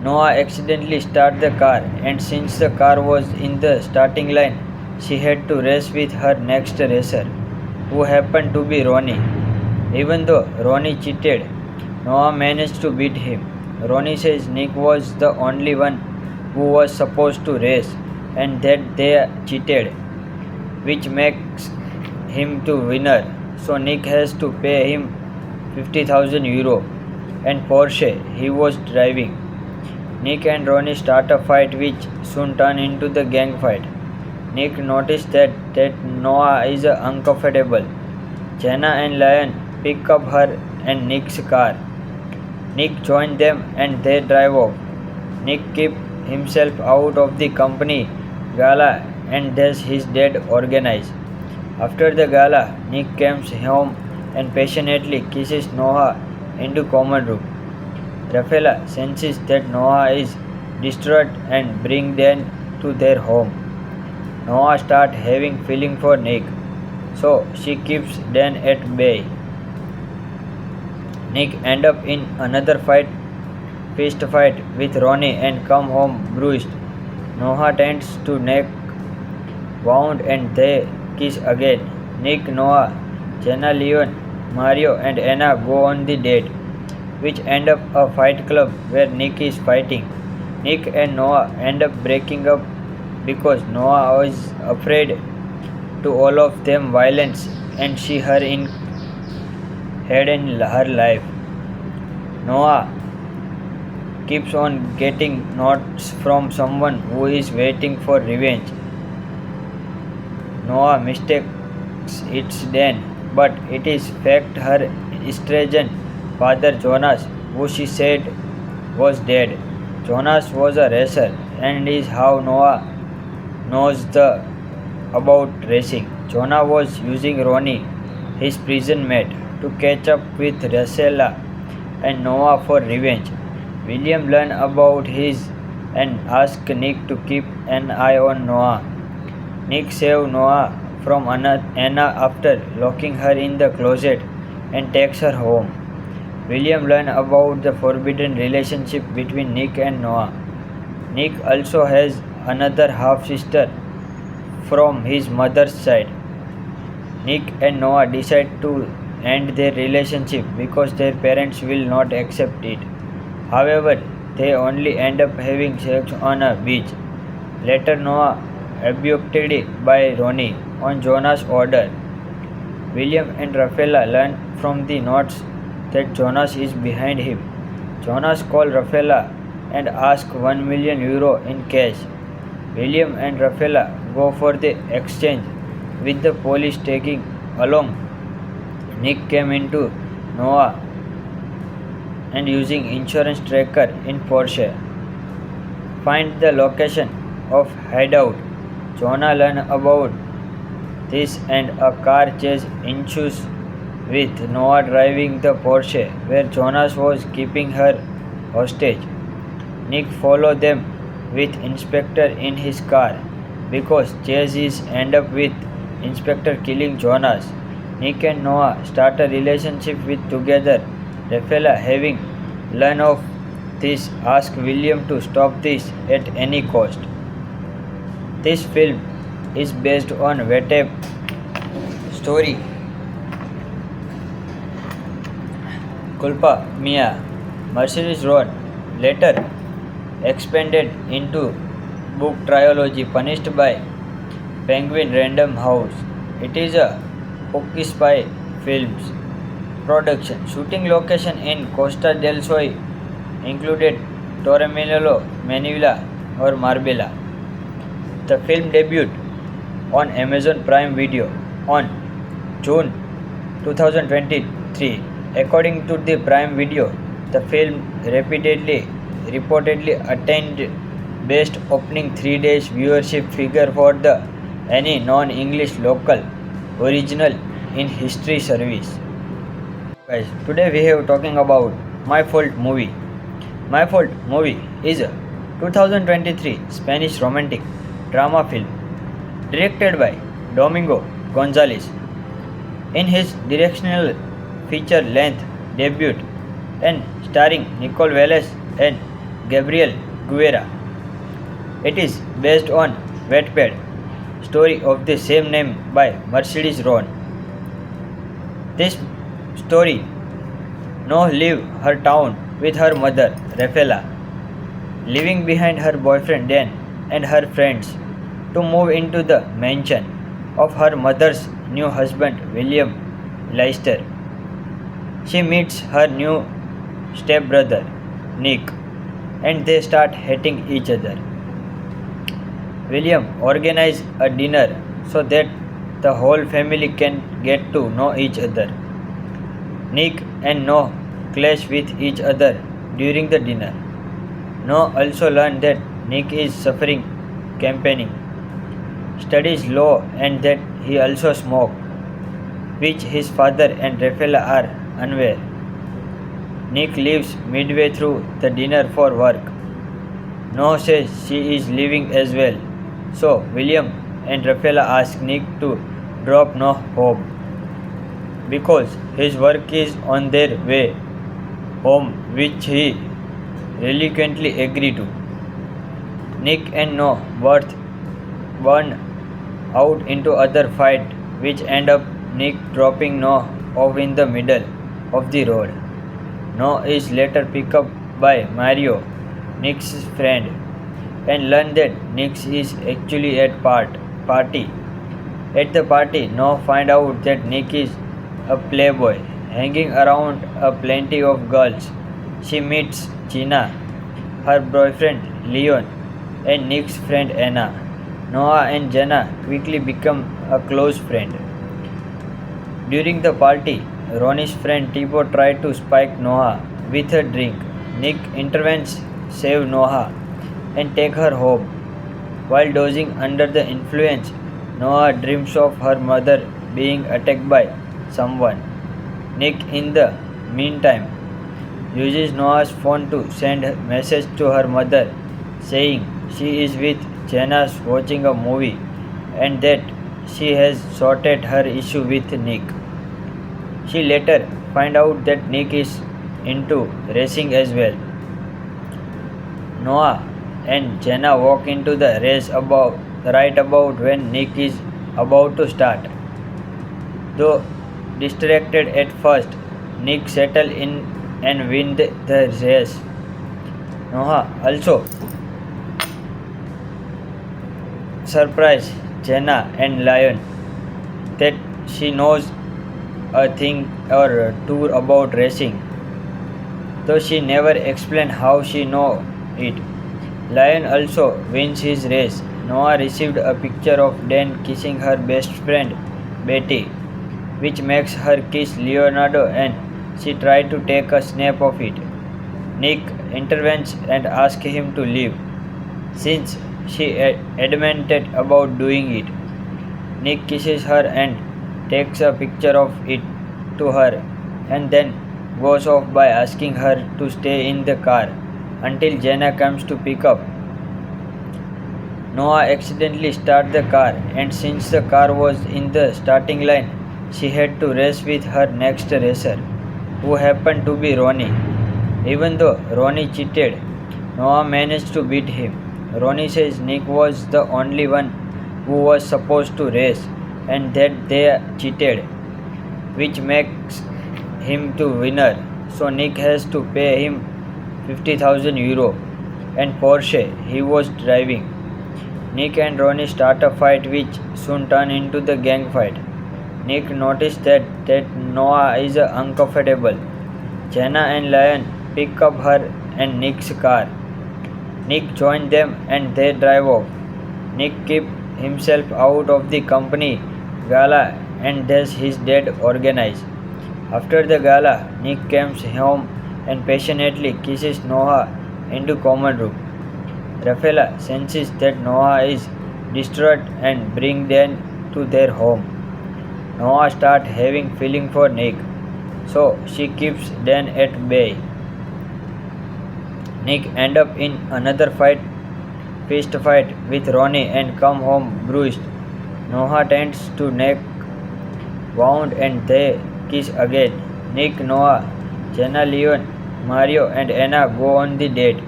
Noah accidentally starts the car, and since the car was in the starting line, she had to race with her next racer, who happened to be Ronnie. Even though Ronnie cheated, Noah managed to beat him. Ronnie says Nick was the only one who was supposed to race and that they cheated, which makes him the winner. So Nick has to pay him 50,000 euro and Porsche he was driving. Nick and Ronnie start a fight which soon turns into the gang fight. Nick noticed that Noah is uncomfortable. Jenna and Lion pick up her and Nick's car. Nick joins them and they drive off. Nick keeps himself out of the company gala and does his dad organize. After the gala, Nick comes home and passionately kisses Noah into common room. Rafaela senses that Noah is distraught and brings Dan to their home. Noah starts having feeling for Nick, so she keeps Dan at bay. Nick ends up in another fist fight with Ronnie and come home bruised. Noah tends to Nick wound and they kiss again. Nick, Noah, Jenna, Leon, Mario and Anna go on the date, which end up a fight club where Nick is fighting. Nick and Noah end up breaking up because Noah was afraid to all of them violence and she her in had in her life. Noah keeps on getting notes from someone who is waiting for revenge. Noah mistakes it's Dan, but it is fact her estranged father Jonas, who she said was dead. Jonas was a racer and is how Noah knows about racing. Jonah was using Ronnie, his prison mate, to catch up with Rosella and Noah for revenge. William learns about his and asks Nick to keep an eye on Noah. Nick saves Noah from Anna after locking her in the closet and takes her home. William learns about the forbidden relationship between Nick and Noah. Nick also has another half-sister from his mother's side. Nick and Noah decide to end their relationship because their parents will not accept it. However, they only end up having sex on a beach. Later, Noah abducted by Ronnie on Jonah's order. William and Rafaela learn from the notes that Jonas is behind him. Jonas calls Rafaela and asks 1 million euro in cash. William and Rafaela go for the exchange, with the police taking along. Nick came into Noah and using insurance tracker in Porsche. Find the location of hideout. Jonah learn about this and a car chase ensues with Noah driving the Porsche where Jonas was keeping her hostage. Nick follows them with Inspector in his car because chases end up with Inspector killing Jonas. Nick and Noah start a relationship with together. Rafaela, having learned of this, asks William to stop this at any cost. This film is based on Wetep story. Culpa Mia, Mercedes Road, later expanded into book trilogy Punished by Penguin Random House. It is a Hockey Spy Films production. Shooting location in Costa del Sol included Torremolinos, Manila or Marbella. The film debuted on Amazon Prime Video on June 2023. According to the Prime Video, the film reportedly attained best opening 3 days viewership figure for the any non-English local original in history service. Guys, today we have talking about My Fault movie. My Fault movie is 2023 Spanish romantic drama film directed by Domingo Gonzalez. In his directional feature length debut and starring Nicole Velez and Gabriel Guerra. It is based on Wattpad story of the same name by Mercedes Ron. This story Noah leave her town with her mother Rafaela, leaving behind her boyfriend Dan and her friends to move into the mansion of her mother's new husband William Leicester. She meets her new stepbrother Nick and they start hating each other. William organizes a dinner so that the whole family can get to know each other. Nick and Noah clash with each other during the dinner. Noah also learns that Nick is suffering campaigning, studies law, and that he also smokes, which his father and Rafaela are unaware. Nick leaves midway through the dinner for work. Noah says she is leaving as well, so William and Rafaela ask Nick to drop Noah home because his work is on their way home, which he reluctantly agrees to. Nick and Noah both burn out into other fight, which end up Nick dropping Noah off in the middle of the road. Noah is later picked up by Mario, Nick's friend, and learn that Nick is actually at party. At the party, Noah find out that Nick is a playboy, hanging around a plenty of girls. She meets Gina, her boyfriend Leon, and Nick's friend Anna. Noah and Jenna quickly become a close friend. During the party, Ronnie's friend Tipo tried to spike Noah with a drink. Nick intervenes, save Noah, and take her home. While dozing under the influence, Noah dreams of her mother being attacked by someone. Nick, in the meantime, uses Noah's phone to send a message to her mother saying she is with Jenna watching a movie and that she has sorted her issue with Nick. She later finds out that Nick is into racing as well. Noah and Jenna walk into the race right about when Nick is about to start. Though distracted at first, Nick settles in and wins the race. Noah also surprises Jenna and Lion that she knows a thing or two about racing, though she never explains how she knows it. Lion also wins his race. Noah received a picture of Dan kissing her best friend Betty, which makes her kiss Leonardo, and she tried to take a snap of it. Nick intervenes and asks him to leave, since she adamant about doing it. Nick kisses her and takes a picture of it to her, and then goes off by asking her to stay in the car until Jenna comes to pick up. Noah accidentally starts the car, and since the car was in the starting line, she had to race with her next racer, who happened to be Ronnie. Even though Ronnie cheated, Noah managed to beat him. Ronnie says Nick was the only one who was supposed to race and that they cheated, which makes him the winner. So Nick has to pay him 50,000 euro and Porsche he was driving. Nick and Ronnie start a fight which soon turns into the gang fight. Nick noticed that Noah is uncomfortable. Jenna and Lion pick up her and Nick's car. Nick joins them and they drive off. Nick keeps himself out of the company gala and thus his dad organized. After the gala, Nick comes home and passionately kisses Noah into common room. Rafaela senses that Noah is distraught and brings Dan to their home. Noah starts having feeling for Nick, so she keeps Dan at bay. Nick end up in another fist fight with Ronnie and come home bruised. Noah tends to neck wound and they kiss again. Nick, Noah, Jenna, Leon, Mario and Anna go on the date,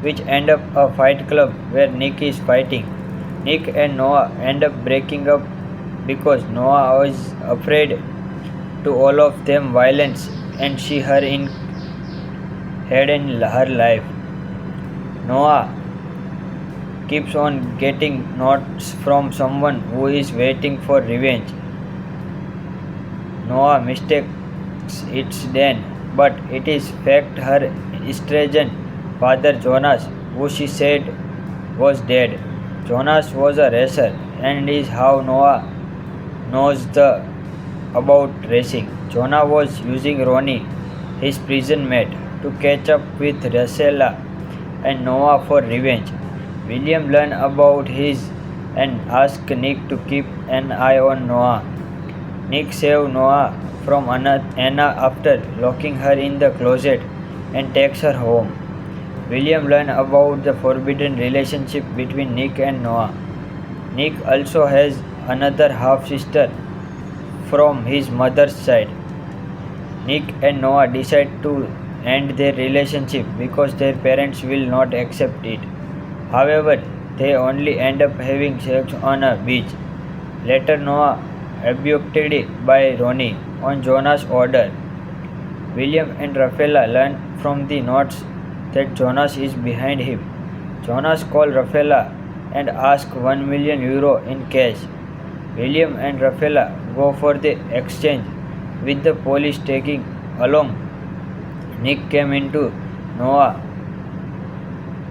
which end up a fight club where Nick is fighting. Nick and Noah end up breaking up because Noah was afraid to all of them violence and she her in had in her life. Noah keeps on getting notes from someone who is waiting for revenge. Noah mistakes it's Dan, but it is fact her estranged father Jonas, who she said was dead. Jonas was a racer and is how Noah knows about racing. Jonah was using Ronnie, his prison mate, to catch up with Rosella and Noah for revenge. William learned about his and asked Nick to keep an eye on Noah. Nick saved Noah from Anna after locking her in the closet and takes her home. William learned about the forbidden relationship between Nick and Noah. Nick also has another half sister from his mother's side. Nick and Noah decide to end their relationship because their parents will not accept it. However, they only end up having sex on a beach. Later, Noah abducted by Ronnie on Jonas' order. William and Rafaela learn from the notes that Jonas is behind him. Jonas calls Rafaela and asks €1 million in cash. William and Rafaela go for the exchange with the police taking along. Nick came into Noah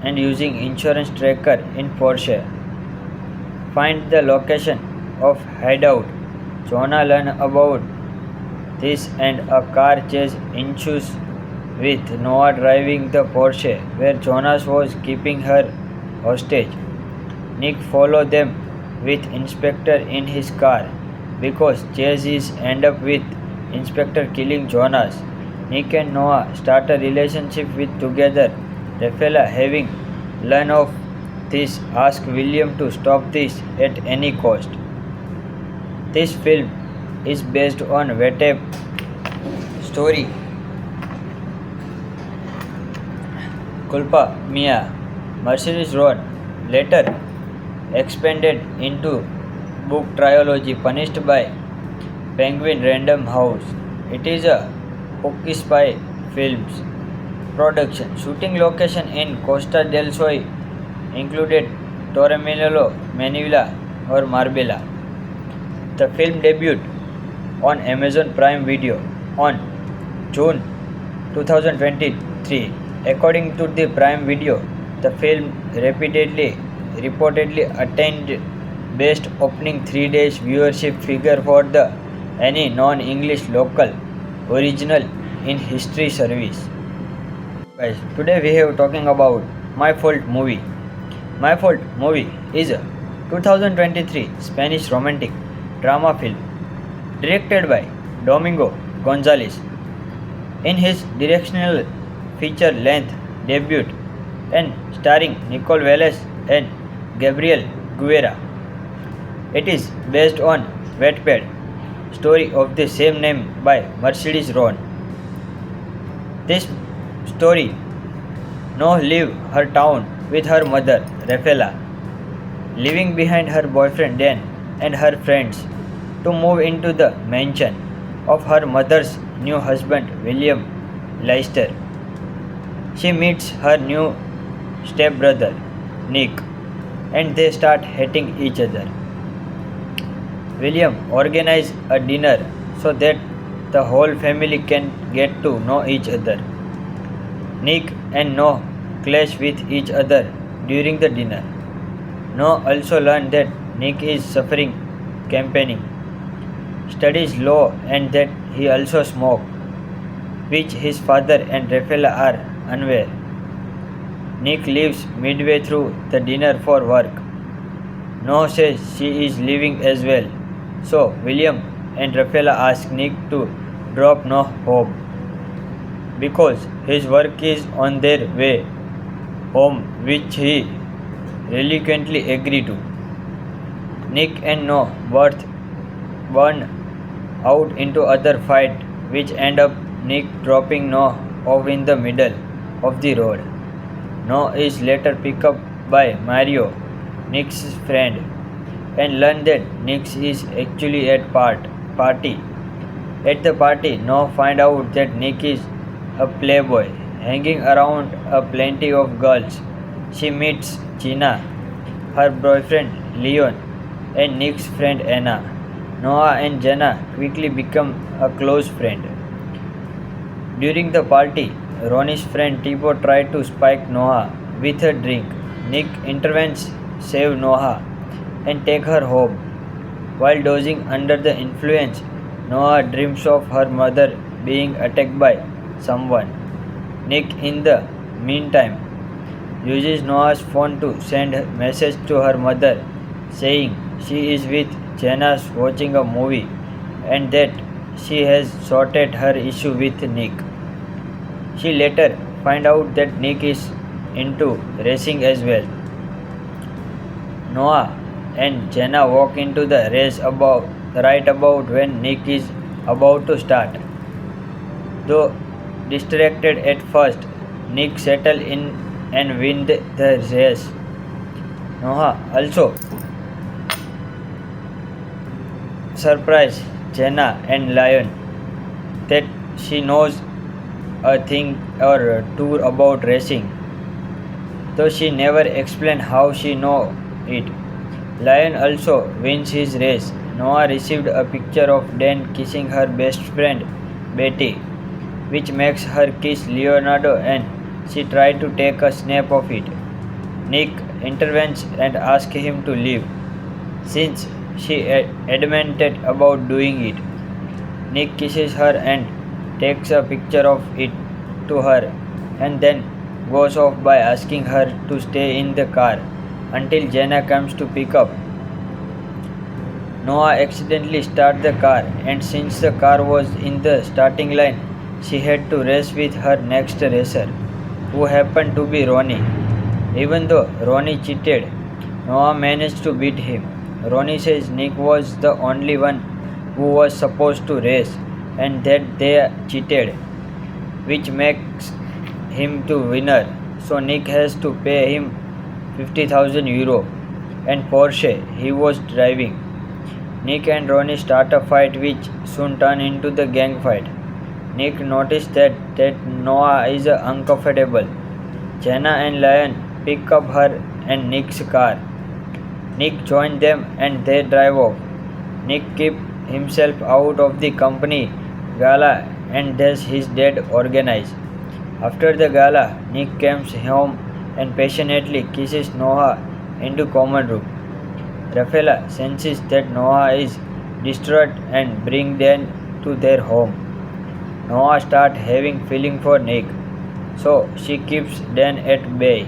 and using insurance tracker in Porsche. Find the location of hideout. Jonah learned about this and a car chase ensues with Noah driving the Porsche where Jonas was keeping her hostage. Nick followed them with Inspector in his car because chases end up with Inspector killing Jonas. Nick and Noah start a relationship with together. Rafaela, having learned of this, asks William to stop this at any cost. This film is based on Wetep story Culpa Mia. Mercedes Road later expanded into book trilogy Punished by Penguin Random House. It is a Hockey Spy Films production. Shooting location in Costa del Sol included Torremolinos, Manila or Marbella. The film debuted on Amazon Prime Video on June 2023. According to the Prime Video, the film reportedly attained best opening 3 days viewership figure for the any non-English local original in history service. Guys, today we have talking about My Fault movie. My Fault movie is a 2023 Spanish romantic drama film directed by Domingo Gonzalez. In his directional feature-length debut and starring Nicole Velez and Gabriel Guerra. It is based on Wattpad story of the same name by Mercedes Ron. This story now leave her town with her mother Rafaela, leaving behind her boyfriend Dan and her friends to move into the mansion of her mother's new husband William Leicester. She meets her new stepbrother Nick and they start hating each other. William organizes a dinner so that the whole family can get to know each other. Nick and Noah clash with each other during the dinner. Noah also learns that Nick is suffering campaigning, studies law and that he also smokes, which his father and Rafaela are unaware. Nick leaves midway through the dinner for work. Noah says she is leaving as well, so William and Rafaela ask Nick to drop Noah home because his work is on their way home, which he reluctantly agreed to. Nick and Noah both burn out into other fight, which end up Nick dropping Noah off in the middle of the road. Noah is later picked up by Mario, Nick's friend, and learn that Nick is actually at party. At the party, Noah find out that Nick is a playboy, hanging around a plenty of girls. She meets Gina, her boyfriend Leon, and Nick's friend Anna. Noah and Jenna quickly become a close friend. During the party, Ronnie's friend Tipo tried to spike Noah with a drink. Nick intervenes, save Noah, and take her home. While dozing under the influence, Noah dreams of her mother being attacked by someone. Nick, in the meantime, uses Noah's phone to send a message to her mother saying she is with Jenna's watching a movie and that she has sorted her issue with Nick. She later finds out that Nick is into racing as well. Noah and Jenna walk into the race right about when Nick is about to start. Though distracted at first, Nick settles in and wins the race. Noah also surprise Jenna and Lion that she knows a thing or two about racing, though she never explained how she know it. Lion also wins his race. Noah received a picture of Dan kissing her best friend Betty, which makes her kiss Leonardo and she tried to take a snap of it. Nick intervenes and asks him to leave, since she adamant about doing it. Nick kisses her and takes a picture of it to her and then goes off by asking her to stay in the car until Jenna comes to pick up. Noah accidentally starts the car, and since the car was in the starting line, she had to race with her next racer, who happened to be Ronnie. Even though Ronnie cheated, Noah managed to beat him. Ronnie says Nick was the only one who was supposed to race and that they cheated, which makes him the winner. So Nick has to pay him 50,000 euro and Porsche he was driving. Nick and Ronnie start a fight which soon turns into the gang fight. Nick noticed that Noah is uncomfortable. Jenna and Lion pick up her and Nick's car. Nick joins them and they drive off. Nick keeps himself out of the company gala and thus his dad organized. After the gala, Nick comes home and passionately kisses Noah into common room. Rafaela senses that Noah is distraught and brings Dan to their home. Noah starts having feeling for Nick, so she keeps Dan at bay.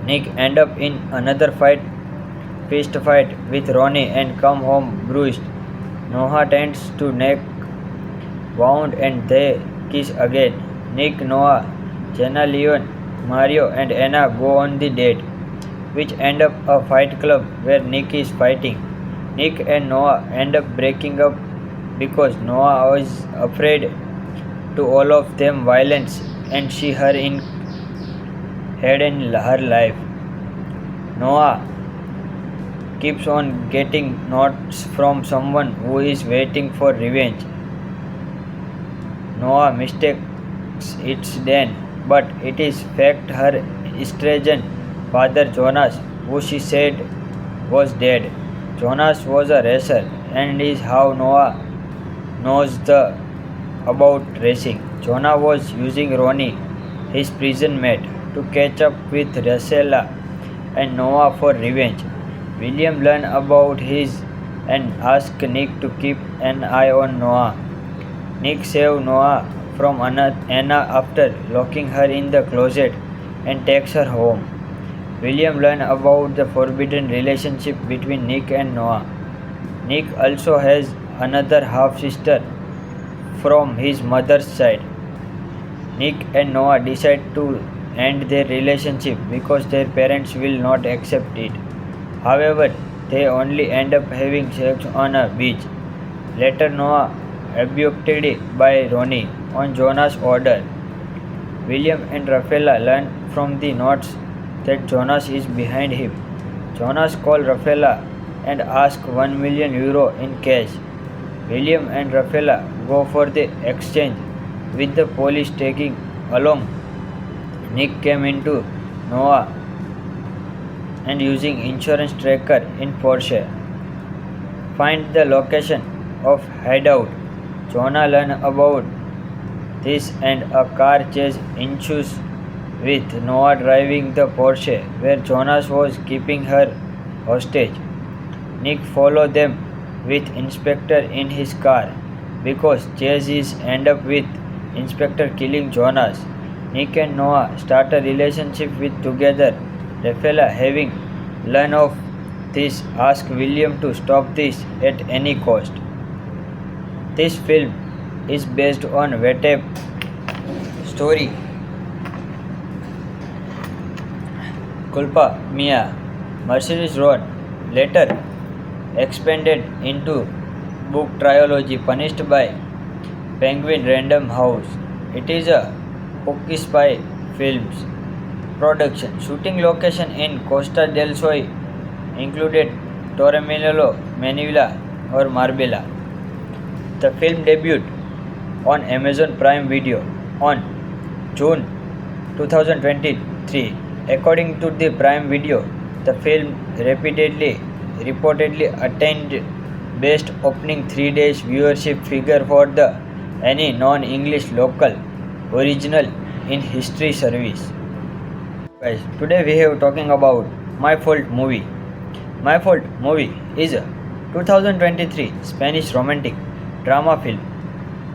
Nick ends up in another fist fight with Ronnie and come home bruised. Noah tends to Nick wound and they kiss again. Nick, Noah, Jenna, Leon, Mario and Anna go on the date, which end up a fight club where Nick is fighting. Nick and Noah end up breaking up because Noah was afraid to all of them violence and she her in had in her life. Noah keeps on getting notes from someone who is waiting for revenge. Noah mistakes it's Dan, but it is fact her estranged father Jonas, who she said was dead. Jonas was a racer and is how Noah knows about racing. Jonah was using Ronnie, his prison mate, to catch up with Rosella and Noah for revenge. William learned about his and asked Nick to keep an eye on Noah. Nick saved Noah from Anna after locking her in the closet and takes her home. William learned about the forbidden relationship between Nick and Noah. Nick also has another half sister from his mother's side. Nick and Noah decide to end their relationship because their parents will not accept it. However, they only end up having sex on a beach. Later, Noah abducted by Ronnie on Jonah's order. William and Rafaela learn from the notes that Jonas is behind him. Jonas calls Rafaela and asks €1 million in cash. William and Rafaela go for the exchange, with the police taking along. Nick came into Noah and using insurance tracker in Porsche. Find the location of hideout. Jonah learn about this and a car chase ensues with Noah driving the Porsche where Jonas was keeping her hostage. Nick follow them with Inspector in his car because chases end up with Inspector killing Jonas. Nick and Noah start a relationship with together. Rafaela, having learned of this, asks William to stop this at any cost. This film is based on Wetep story Culpa Mia. Mercedes Road, later expanded into book trilogy Punished by Penguin Random House. It is a Pookie Spy Films production. Shooting location in Costa del Sol included Torremolinos, Manila, or Marbella. The film debuted on Amazon Prime Video on June 2023. According to the Prime Video, the film reportedly attained best opening 3 days viewership figure for the any non-English local original in history service. Guys, today we have talking about My Fault movie. My Fault movie is a 2023 Spanish romantic drama film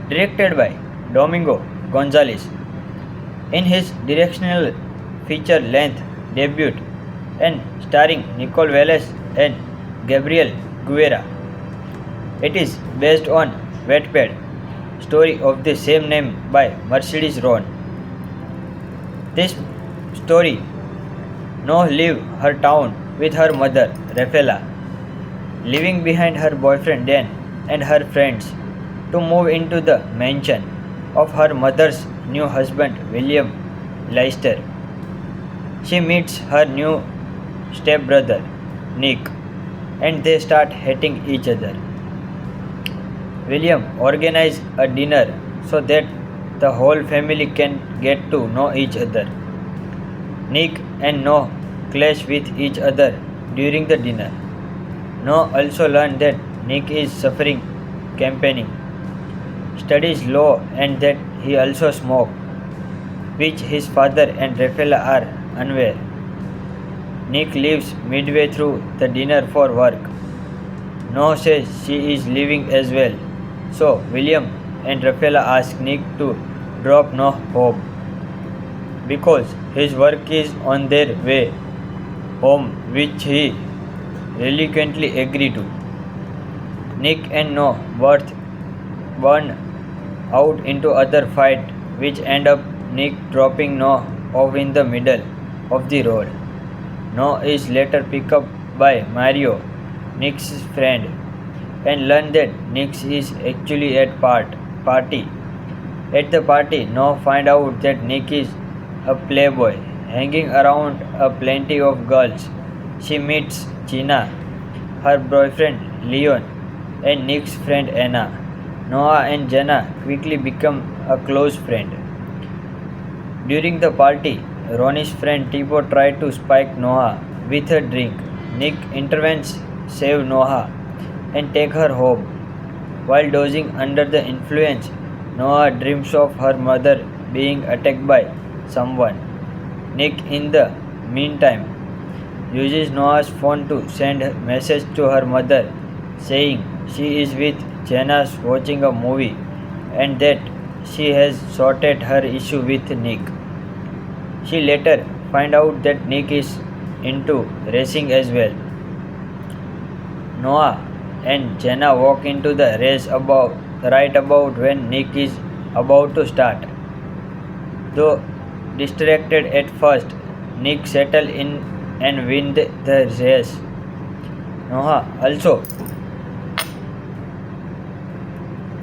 directed by Domingo Gonzalez. In his directional feature-length debut and starring Nicole Velez and Gabriel Guerra. It is based on Wattpad story of the same name by Mercedes Ron. This story now leave her town with her mother Rafaela, leaving behind her boyfriend Dan and her friends to move into the mansion of her mother's new husband William Leicester. She meets her new stepbrother Nick and they start hating each other. William organizes a dinner so that the whole family can get to know each other. Nick and Noah clash with each other during the dinner. Noah also learns that Nick is suffering campaigning, studies law, and that he also smokes, which his father and Rafaela are unaware. Nick leaves midway through the dinner for work. Noah says she is leaving as well, so William and Rafaela ask Nick to drop Noah home because his work is on their way home, which he reluctantly agrees to. Nick and Noah both burn out into other fight, which end up Nick dropping Noah off in the middle of the road. Noah is later picked up by Mario, Nick's friend, and learn that Nick is actually at party. At the party, Noah find out that Nick is a playboy, hanging around a plenty of girls. She meets Gina, her boyfriend Leon, and Nick's friend Anna. Noah and Jenna quickly become a close friend. During the party, Ronnie's friend Tipo tried to spike Noah with a drink. Nick intervenes, save Noah, and take her home. While dozing under the influence, Noah dreams of her mother being attacked by someone. Nick, in the meantime, uses Noah's phone to send a message to her mother saying she is with Jenna watching a movie and that she has sorted her issue with Nick. She later finds out that Nick is into racing as well. Noah and Jenna walk into the race right about when Nick is about to start. Though distracted at first, Nick settled in and win the race. Noah also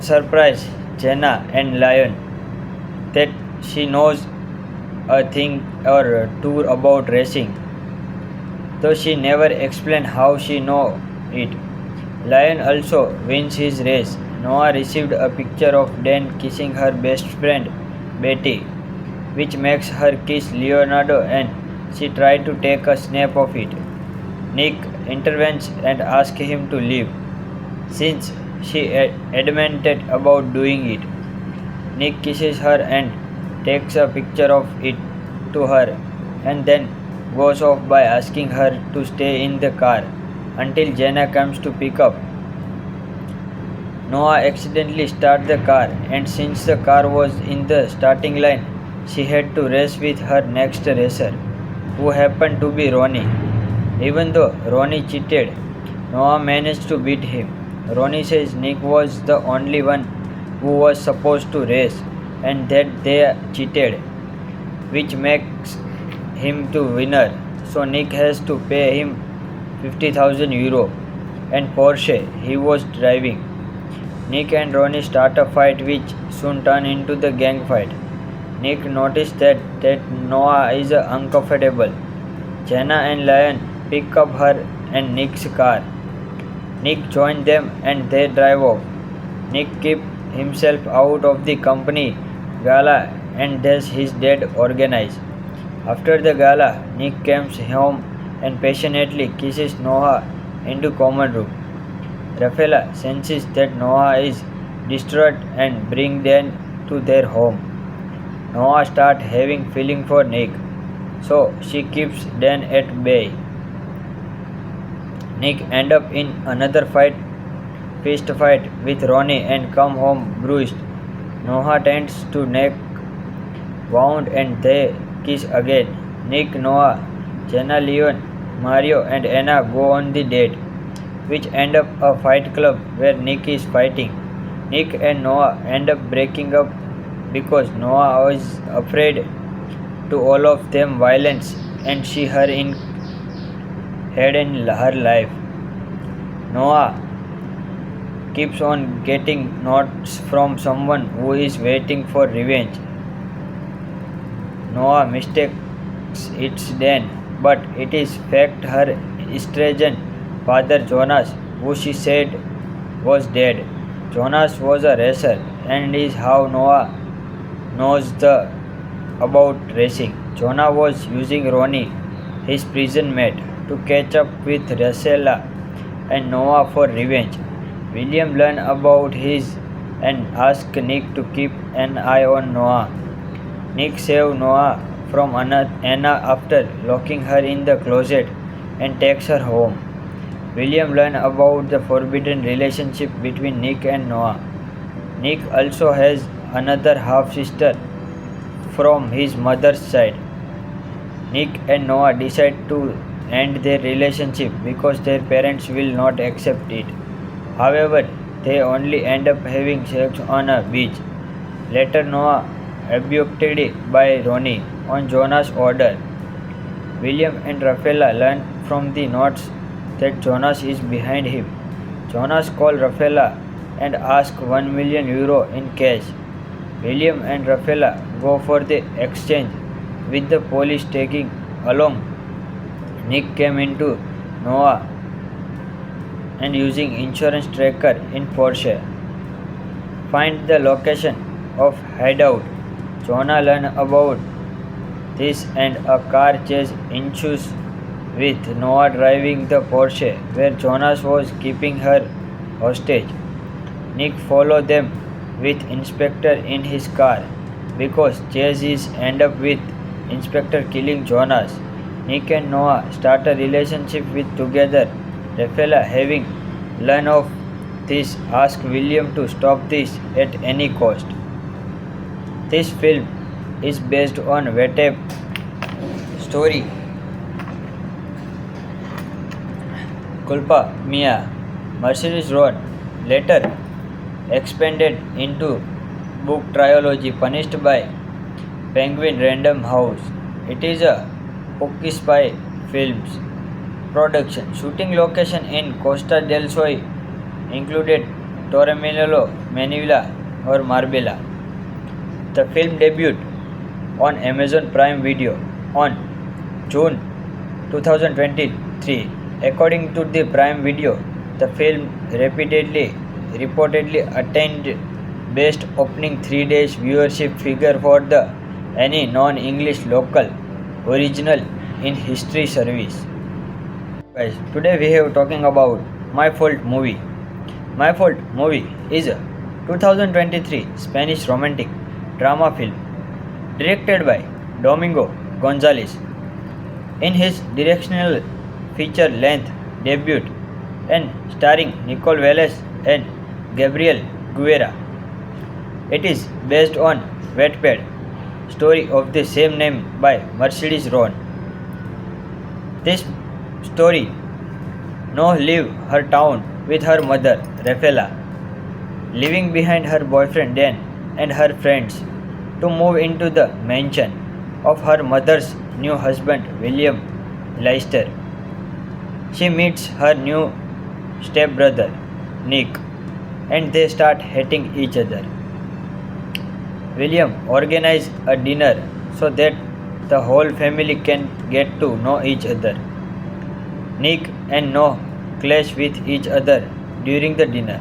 surprised Jenna and Lion that she knows a thing or two about racing, though she never explained how she know it. Lion also wins his race. Noah received a picture of Dan kissing her best friend Betty, which makes her kiss Leonardo, and she tried to take a snap of it. Nick intervenes and asks him to leave, since she adamant about doing it. Nick kisses her and takes a picture of it to her, and then goes off by asking her to stay in the car until Jenna comes to pick up. Noah accidentally starts the car, and since the car was in the starting line, she had to race with her next racer, who happened to be Ronnie. Even though Ronnie cheated, Noah managed to beat him. Ronnie says Nick was the only one who was supposed to race and that they cheated, which makes him the winner. So Nick has to pay him 50,000 euro and Porsche he was driving. Nick and Ronnie start a fight which soon turns into the gang fight. Nick noticed that Noah is uncomfortable. Jenna and Lion pick up her and Nick's car. Nick joins them and they drive off. Nick keeps himself out of the company gala and does his dad organize. After the gala, Nick comes home and passionately kisses Noah into common room. Rafaela senses that Noah is distraught and brings Dan to their home. Noah starts having feeling for Nick, so she keeps Dan at bay. Nick ends up in another fist fight with Ronnie and come home bruised. Noah tends to Nick wound and they kiss again. Nick, Noah, Jenna, Leon, Mario and Anna go on the date, which end up a fight club where Nick is fighting. Nick and Noah end up breaking up because Noah was afraid to all of them violence and she had in her life. Noah keeps on getting notes from someone who is waiting for revenge. Noah mistakes it's Dan, but it is fact her estranged father Jonas, who she said was dead. Jonas was a racer and is how Noah knows about racing. Jonah was using Ronnie, his prison mate, to catch up with Rafaela and Noah for revenge. William learned about his and asked Nick to keep an eye on Noah. Nick saved Noah from Anna after locking her in the closet and takes her home. William learned about the forbidden relationship between Nick and Noah. Nick also has another half sister from his mother's side. Nick and Noah decide to end their relationship because their parents will not accept it. However, they only end up having sex on a beach. Later, Noah abducted by Ronnie on Jonas' order. William and Rafaela learn from the notes that Jonas is behind him. Jonas calls Rafaela and asks 1 million euro in cash. William and Rafaela go for the exchange, with the police taking along. Nick came into Noah and using insurance tracker in Porsche. Find the location of hideout. Jonah learned about this and a car chase ensues with Noah driving the Porsche where Jonas was keeping her hostage. Nick followed them with Inspector in his car because chases end up with Inspector killing Jonas. Nick and Noah start a relationship with together. Rafaela, having learned of this, asks William to stop this at any cost. This film is based on Wetep story Culpa Mia. Mercedes Road, later expanded into book trilogy Punished by Penguin Random House. It is a Pookie Spy Films production. Shooting location in Costa del Sol included Torremolinos, Manila, or Marbella. The film debuted on Amazon Prime Video on June 2023. According to the Prime Video, the film reportedly attained best opening 3 days viewership figure for the any non-English local original in history service. Guys, today we have talking about My Fault movie. My Fault movie is a 2023 Spanish romantic drama film directed by Domingo Gonzalez. In his directional feature-length debut and starring Nicole Velez and Gabriel Guerra. It is based on Wattpad story of the same name by Mercedes Ron. This story now leave her town with her mother Rafaela, leaving behind her boyfriend Dan and her friends to move into the mansion of her mother's new husband William Leicester. She meets her new stepbrother Nick and they start hating each other. William organizes a dinner so that the whole family can get to know each other. Nick and Noah clash with each other during the dinner.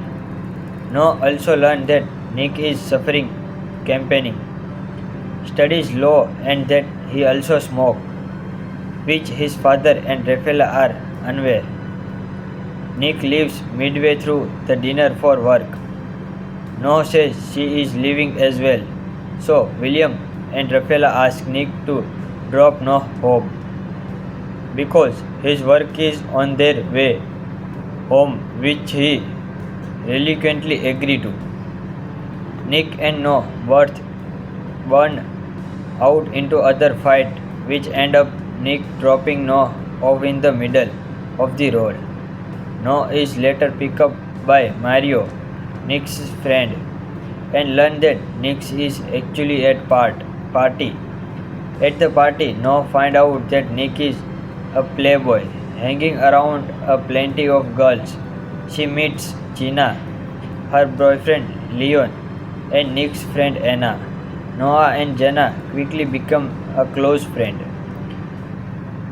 Noah also learns that Nick is suffering campaigning, studies law, and that he also smokes, which his father and Rafaela are unaware. Nick leaves midway through the dinner for work. Noah says she is leaving as well, so William and Rafaela ask Nick to drop Noah home because his work is on their way home, which he reluctantly agrees to. Nick and Noah both burn out into other fight, which end up Nick dropping Noah off in the middle of the road. Noah is later picked up by Mario, Nick's friend, and learn that Nick is actually at party. At the party, Noah find out that Nick is a playboy, hanging around a plenty of girls. She meets Gina, her boyfriend Leon, and Nick's friend Anna. Noah and Jenna quickly become a close friend.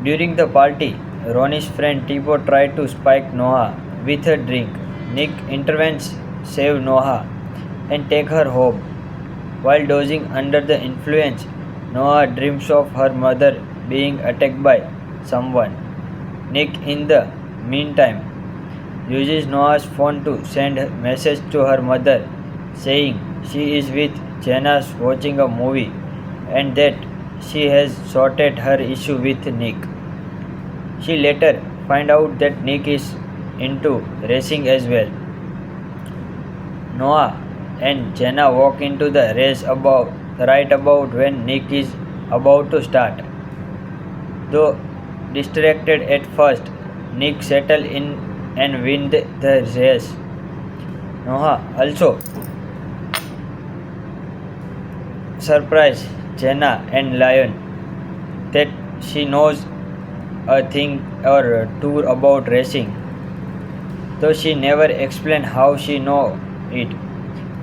During the party, Ronnie's friend Tipo tried to spike Noah with a drink. Nick intervenes, save Noah, and take her home. While dozing under the influence, Noah dreams of her mother being attacked by someone. Nick, in the meantime, uses Noah's phone to send a message to her mother saying she is with Jenna watching a movie and that she has sorted her issue with Nick. She later finds out that Nick is into racing as well. Noah and Jenna walk into the race right about when Nick is about to start. Though distracted at first, Nick settles in and wins the race. Noah also surprises Jenna and Lion that she knows a thing or two about racing, though she never explains how she knows it.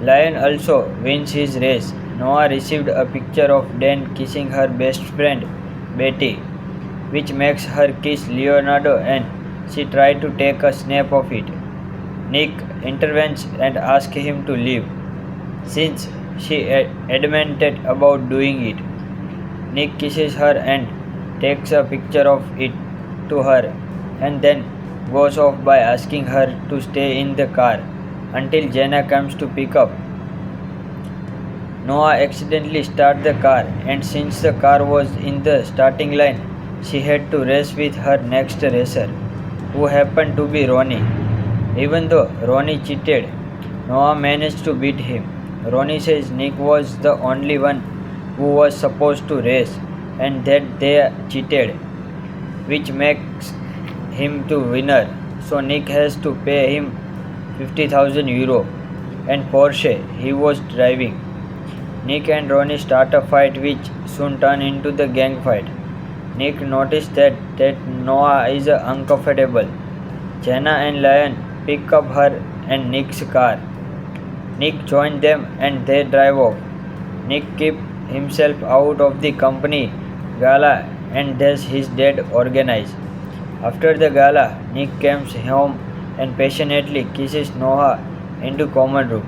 Lion also wins his race. Noah received a picture of Dan kissing her best friend Betty, which makes her kiss Leonardo, and she tried to take a snap of it. Nick intervenes and asks him to leave, since she adamant about doing it. Nick kisses her and takes a picture of it to her, and then goes off by asking her to stay in the car until Jenna comes to pick up. Noah accidentally starts the car, and since the car was in the starting line, she had to race with her next racer, who happened to be Ronnie. Even though Ronnie cheated, Noah managed to beat him. Ronnie says Nick was the only one who was supposed to race and that they cheated, which makes him the winner. So Nick has to pay him €50,000 and Porsche he was driving. Nick and Ronnie start a fight which soon turns into the gang fight. Nick notices that Noah is uncomfortable. Jenna and Lion pick up her and Nick's car. Nick joins them and they drive off. Nick keeps himself out of the company gala and thus his dad organized. After the gala, Nick comes home and passionately kisses Noah into common room.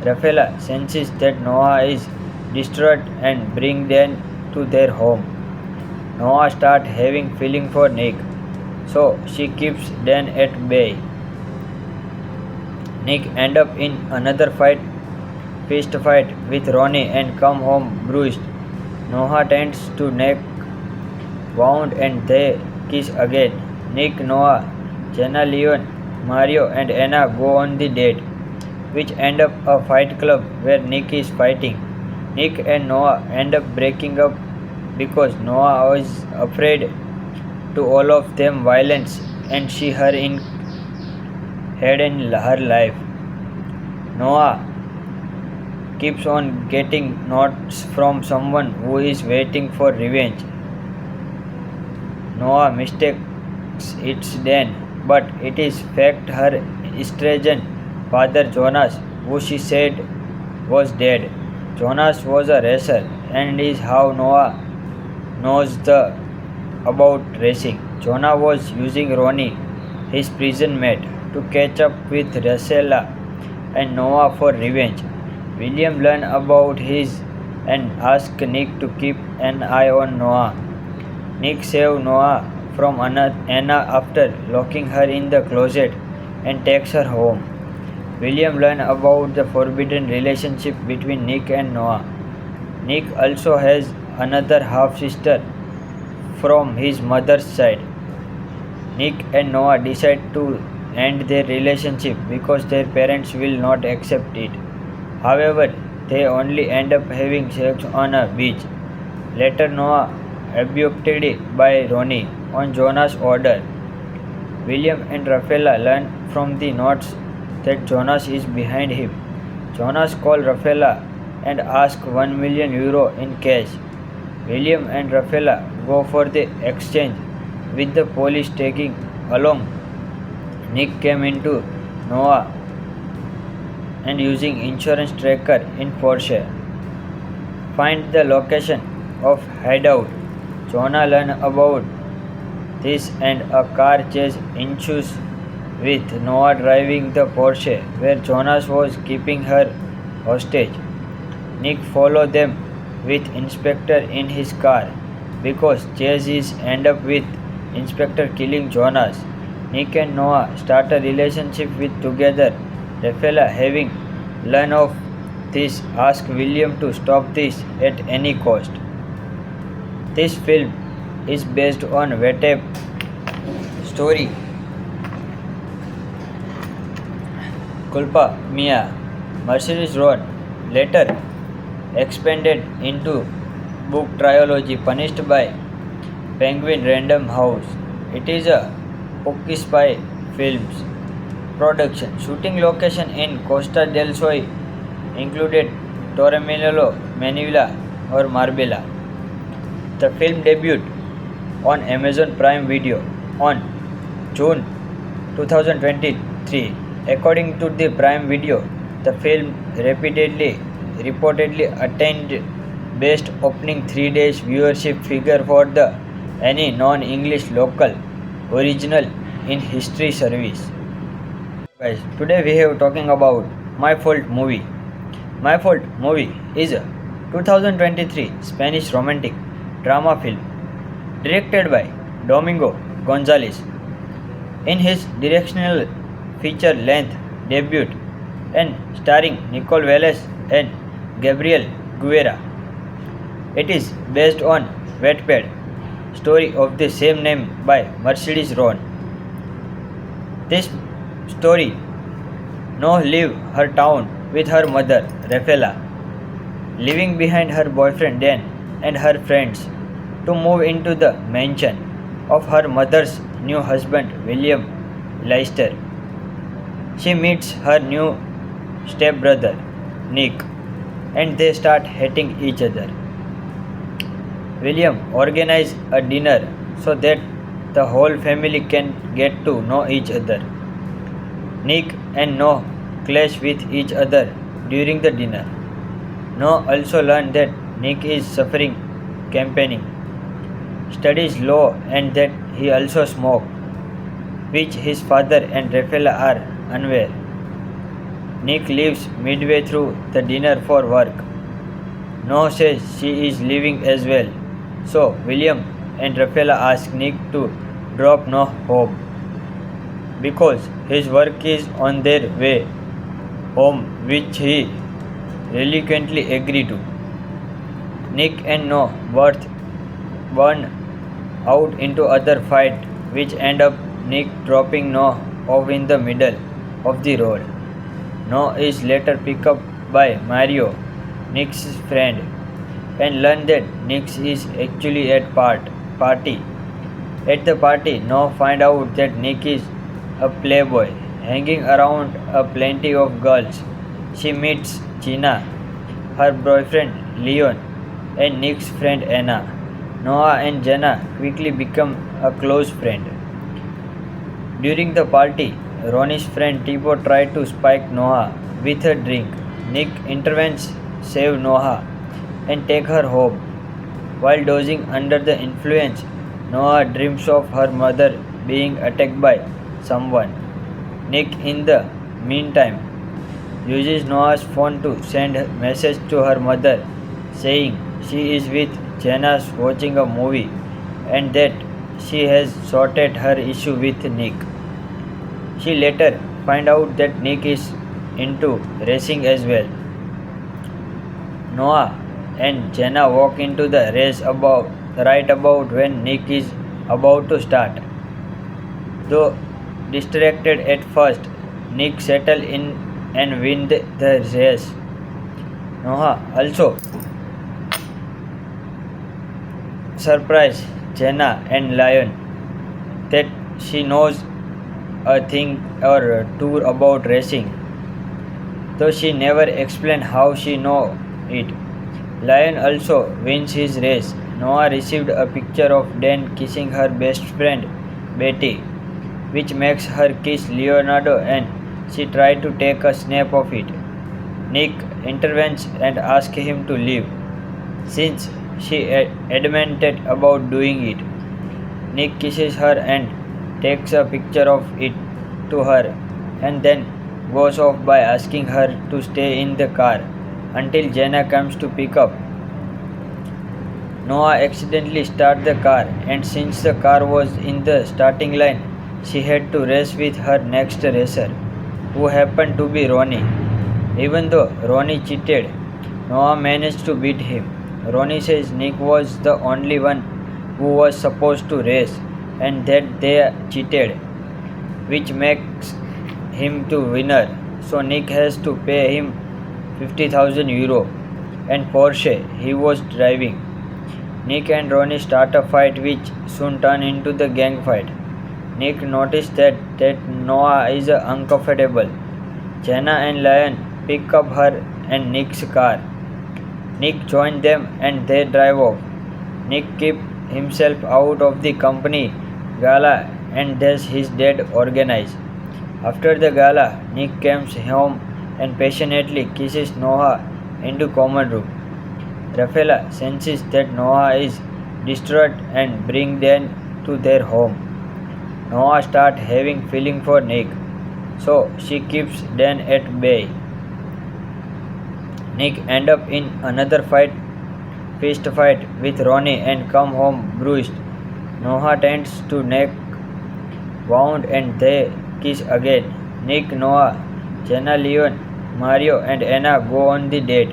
Rafaela senses that Noah is distraught and brings Dan to their home. Noah starts having feeling for Nick, so she keeps Dan at bay. Nick ends up in another fist fight with Ronnie and come home bruised. Noah tends to Nick wound and they kiss again. Nick, Noah, Jenna, Leon, Mario and Anna go on the date, which end up a fight club where Nick is fighting. Nick and Noah end up breaking up because Noah was afraid to all of them violence and she her in had in her life. Noah keeps on getting notes from someone who is waiting for revenge. Noah mistakes it's Dan, but it is fact her estranged father Jonas, who she said was dead. Jonas was a racer and is how Noah knows about racing. Jonah was using Ronnie, his prison mate, to catch up with Rosella and Noah for revenge. William learned about his and asked Nick to keep an eye on Noah. Nick saved Noah from Anna after locking her in the closet and takes her home. William learned about the forbidden relationship between Nick and Noah. Nick also has another half-sister from his mother's side. Nick and Noah decide to end their relationship because their parents will not accept it. However, they only end up having sex on a beach. Later, Noah abducted by Ronnie on Jonah's order. William and Rafaela learn from the notes that Jonas is behind him. Jonas calls Rafaela and asks €1 million in cash. William and Rafaela go for the exchange, with the police taking along. Nick came into Noah and using insurance tracker in Porsche. Find the location of hideout. Jonah learned about this and a car chase ensues with Noah driving the Porsche where Jonas was keeping her hostage. Nick followed them with Inspector in his car because chases end up with Inspector killing Jonas. Nick and Noah start a relationship with together. Rafaela, having learned of this, asks William to stop this at any cost. This film is based on Weteb story. Culpa Mia, Mercedes Road, later expanded into book trilogy Punished by Penguin Random House. It is a Pookie Spy Films production. Shooting location in Costa del Sol included Torremolinos, Manila or Marbella. The film debuted on Amazon Prime Video on June 2023. According to the Prime Video, the film reportedly attained best opening 3 days viewership figure for the any non-English local original in history service. Guys, today we have talking about My Fault movie. My Fault movie is a 2023 Spanish romantic drama film directed by Domingo Gonzalez. In his directional feature-length debut and starring Nicole Velez and Gabriel Guerra. It is based on Wattpad story of the same name by Mercedes Ron. This story now leaves her town with her mother Rafaela, leaving behind her boyfriend Dan and her friends to move into the mansion of her mother's new husband William Leicester. She meets her new stepbrother Nick, and they start hating each other. William organizes a dinner so that the whole family can get to know each other. Nick and Noah clash with each other during the dinner. Noah also learns that Nick is suffering campaigning, studies law, and that he also smokes, which his father and Rafaela are unaware. Nick leaves midway through the dinner for work. Noah says she is leaving as well, so William and Rafaela ask Nick to drop Noah home because his work is on their way home, which he reluctantly agrees to. Nick and Noah both burn out into other fight, which end up Nick dropping Noah off in the middle of the road. Noah is later picked up by Mario, Nick's friend, and learn that Nick is actually at party. At the party, Noah find out that Nick is a playboy, hanging around a plenty of girls. She meets Gina, her boyfriend Leon, and Nick's friend Anna. Noah and Jenna quickly become a close friend. During the party, Ronnie's friend Tipo tried to spike Noah with a drink. Nick intervenes, save Noah, and take her home. While dozing under the influence, Noah dreams of her mother being attacked by someone. Nick, in the meantime, uses Noah's phone to send a message to her mother saying she is with Jenna watching a movie and that she has sorted her issue with Nick. She later finds out that Nick is into racing as well. Noah and Jenna walk into the race right about when Nick is about to start. Though distracted at first, Nick settles in and wins the race. Noah also surprises Jenna and Lion that she knows a thing or two about racing, though she never explains how she knows it. Lion also wins his race. Noah received a picture of Dan kissing her best friend Betty, which makes her kiss Leonardo, and she tried to take a snap of it. Nick intervenes and asks him to leave, since she adamant about doing it. Nick kisses her and takes a picture of it to her, and then goes off by asking her to stay in the car until Jenna comes to pick up. Noah accidentally starts the car, and since the car was in the starting line, she had to race with her next racer, who happened to be Ronnie. Even though Ronnie cheated, Noah managed to beat him. Ronnie says Nick was the only one who was supposed to race and that they cheated, which makes him the winner. So Nick has to pay him €50,000 and Porsche he was driving. Nick and Ronnie start a fight which soon turns into the gang fight. Nick noticed that Noah is uncomfortable. Jenna and Lion pick up her and Nick's car. Nick joins them and they drive off. Nick keeps himself out of the company gala and does his dad organize. After the gala, Nick comes home and passionately kisses Noah into common room. Rafaela senses that Noah is distraught and brings Dan to their home. Noah starts having feeling for Nick, so she keeps Dan at bay. Nick ends up in another fist fight with Ronnie and come home bruised. Noah tends to Nick wound and they kiss again. Nick, Noah, Jenna, Leon, Mario and Anna go on the date,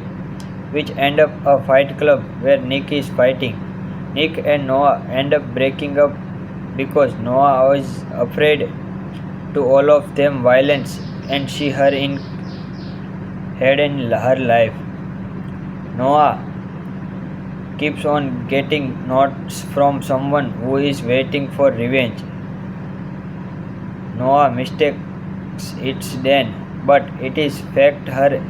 which end up a fight club where Nick is fighting. Nick and Noah end up breaking up because Noah was afraid to all of them violence and she her in had in her life. Noah keeps on getting notes from someone who is waiting for revenge. Noah mistakes it's Dan, but it is fact her